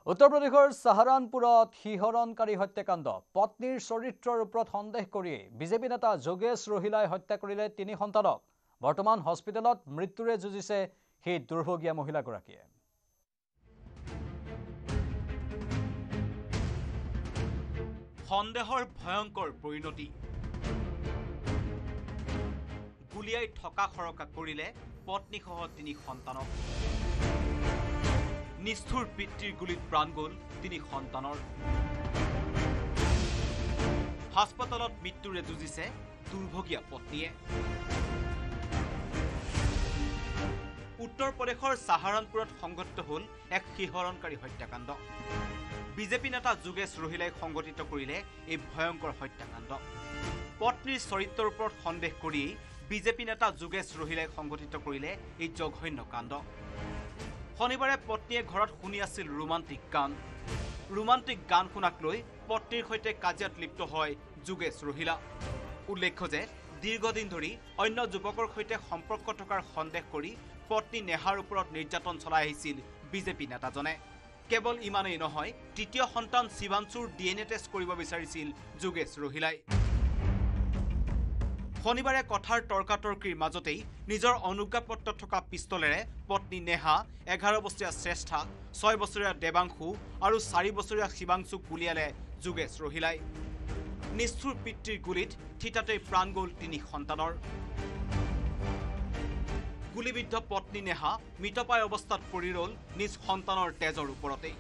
উত্তৰ প্ৰদেশৰ সাহাৰানপুৰত শিহৰণকাৰী হত্যাকাণ্ড। পত্নীৰ চৰিত্ৰৰ ওপৰত সন্দেহ কৰি বিজেপি নেতা যোগেশ ৰোহিলাই হত্যা কৰিলে 3 সন্তানক। বৰ্তমান হস্পিটেলত মৃত্যুৰে যুঁজিছে সেই দুৰ্ভগীয়া মহিলাগৰাকীয়ে। সন্দেহৰ ভয়ংকৰ পৰিণতি, গুলিয়াই ঠকা খৰকা কৰিলে পত্নীসহ 3 সন্তানক। নিষ্ঠুৰ পিতৃৰ গুলীত প্ৰাণ গ'ল 3 সন্তানৰ। হাস্পতালত মৃত্যুৰে যুঁজিছে দুৰ্ভগীয়া পত্নীয়ে। উত্তৰ প্ৰদেশৰ সাহাৰানপুৰত সংঘটিত হ'ল এক শিহৰণকাৰী হত্যাকাণ্ড। বিজেপি নেতা যোগেশ ৰোহিলাই সংগঠিত কৰিলে এই ভয়ংকৰ হত্যাকাণ্ড। পত্নীৰ চৰিত্ৰৰ ওপৰত সন্দেহ কৰি বিজেপি নেতা যোগেশ ৰোহিলাই সংগঠিত কৰিলে এই জঘন্য কাণ্ড। শনিবাৰে পত্নীয়ে ঘৰত শুনি আছিল ৰোমান্টিক গান শুনাক লৈ পত্নীৰ সৈতে কাজিয়াত লিপ্ত হয় যোগেশ ৰহিলা। উল্লেখ্য যে দীৰ্ঘদিন ধৰি অন্য যুৱকৰ সৈতে সম্পৰ্ক থকাৰ সন্দেহ কৰি পত্নী নেহাৰ ওপৰত নিৰ্যাতন চলাই আহিছিল বিজেপি নেতাজনে। কেৱল ইমানেই নহয়, তৃতীয় সন্তান শিৱাংশুৰ DNA টেষ্ট কৰিব বিচাৰিছিল যোগেশ ৰহিলাই। শনিবাৰে কথাৰ তৰ্কাতৰ্কিৰ মাজতেই নিজৰ অনুজ্ঞাপত্ৰ থকা পিষ্টলেৰে পত্নী নেহা, 11 বছৰীয়া শ্ৰেষ্ঠা, 6 বছৰীয়া দেৱাংশু আৰু 4 বছৰীয়া শিৱাংশুক গুলীয়ালে যোগেশ ৰহিলাই। নিষ্ঠুৰ পিতৃৰ গুলীত থিতাতেই প্ৰাণ গ'ল 3 সন্তানৰ। গুলীবিদ্ধ পত্নী নেহা মৃতপ্ৰায় অৱস্থাত পৰি ৰ'ল নিজ সন্তানৰ তেজৰ ওপৰতেই।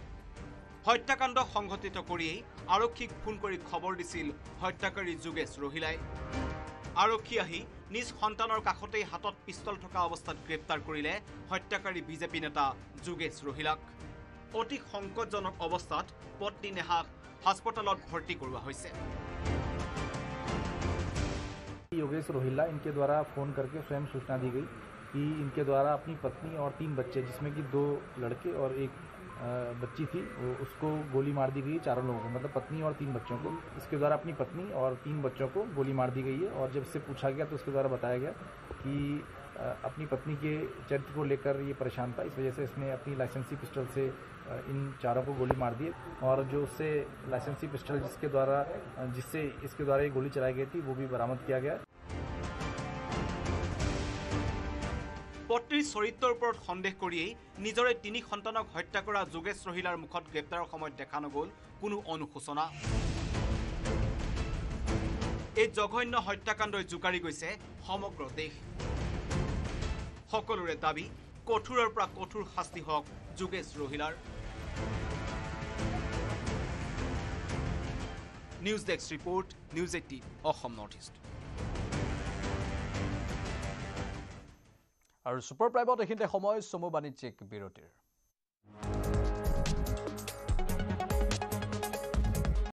হত্যাকাণ্ড সংঘটিত কৰিয়েই আৰক্ষীক ফোন কৰি খবৰ দিছিল হত্যাকাৰী যোগেশ ৰহিলাই। আৰক্ষী আহি নিজ সন্তানৰ কাষতেই হাতত পিষ্টল থকা অৱস্থাত গ্ৰেপ্তাৰ কৰিলে হত্যাকাৰী বিজেপি নেতা যোগেশ ৰহিলাক। অতি সংকটজনক অৱস্থাত পত্নী নেহাক হাস্পতালত ভৰ্তি কৰোৱা হৈছে। योगेश रोहिला इनके द्वारा फ़ोन करके स्वयं सूचना दी गई कि इनके द्वारा अपनी पत्नी और 3 बच्चे, जिसमें कि 2 लड़के और एक बच्ची थी, उसको गोली मार दी गई। चारों लोगों को, मतलब पत्नी और 3 बच्चों को, इसके द्वारा अपनी पत्नी और 3 बच्चों को गोली मार दी गई है। और जब इससे पूछा गया तो उसके द्वारा बताया गया कि अपनी पत्नी के चरित्र को लेकर ये परेशान था, इस वजह से इसने अपनी लाइसेंसी पिस्टल से इन चारों को गोली मार दी। और जो उससे लाइसेंसी पिस्टल जिससे इसके द्वारा ये गोली चलाई गई थी, वो भी बरामद किया गया। পত্নীৰ চৰিত্ৰৰ ওপৰত সন্দেহ কৰিয়েই নিজৰে 3 সন্তানক হত্যা কৰা যোগেশ ৰহিলাৰ মুখত গ্ৰেপ্তাৰৰ সময়ত দেখা নগ'ল কোনো অনুশোচনা। এই জঘন্য হত্যাকাণ্ডই জোকাৰি গৈছে সমগ্ৰ দেশ। সকলোৰে দাবী, কঠোৰৰ পৰা কঠোৰ শাস্তি হওক যোগেশ ৰহিলাৰ। News desk report, news 18 Assam north east. আৰু ছুপাৰ প্ৰাইমত এইখিনিতে সময় চমু বাণিজ্যিক বিৰতিৰ।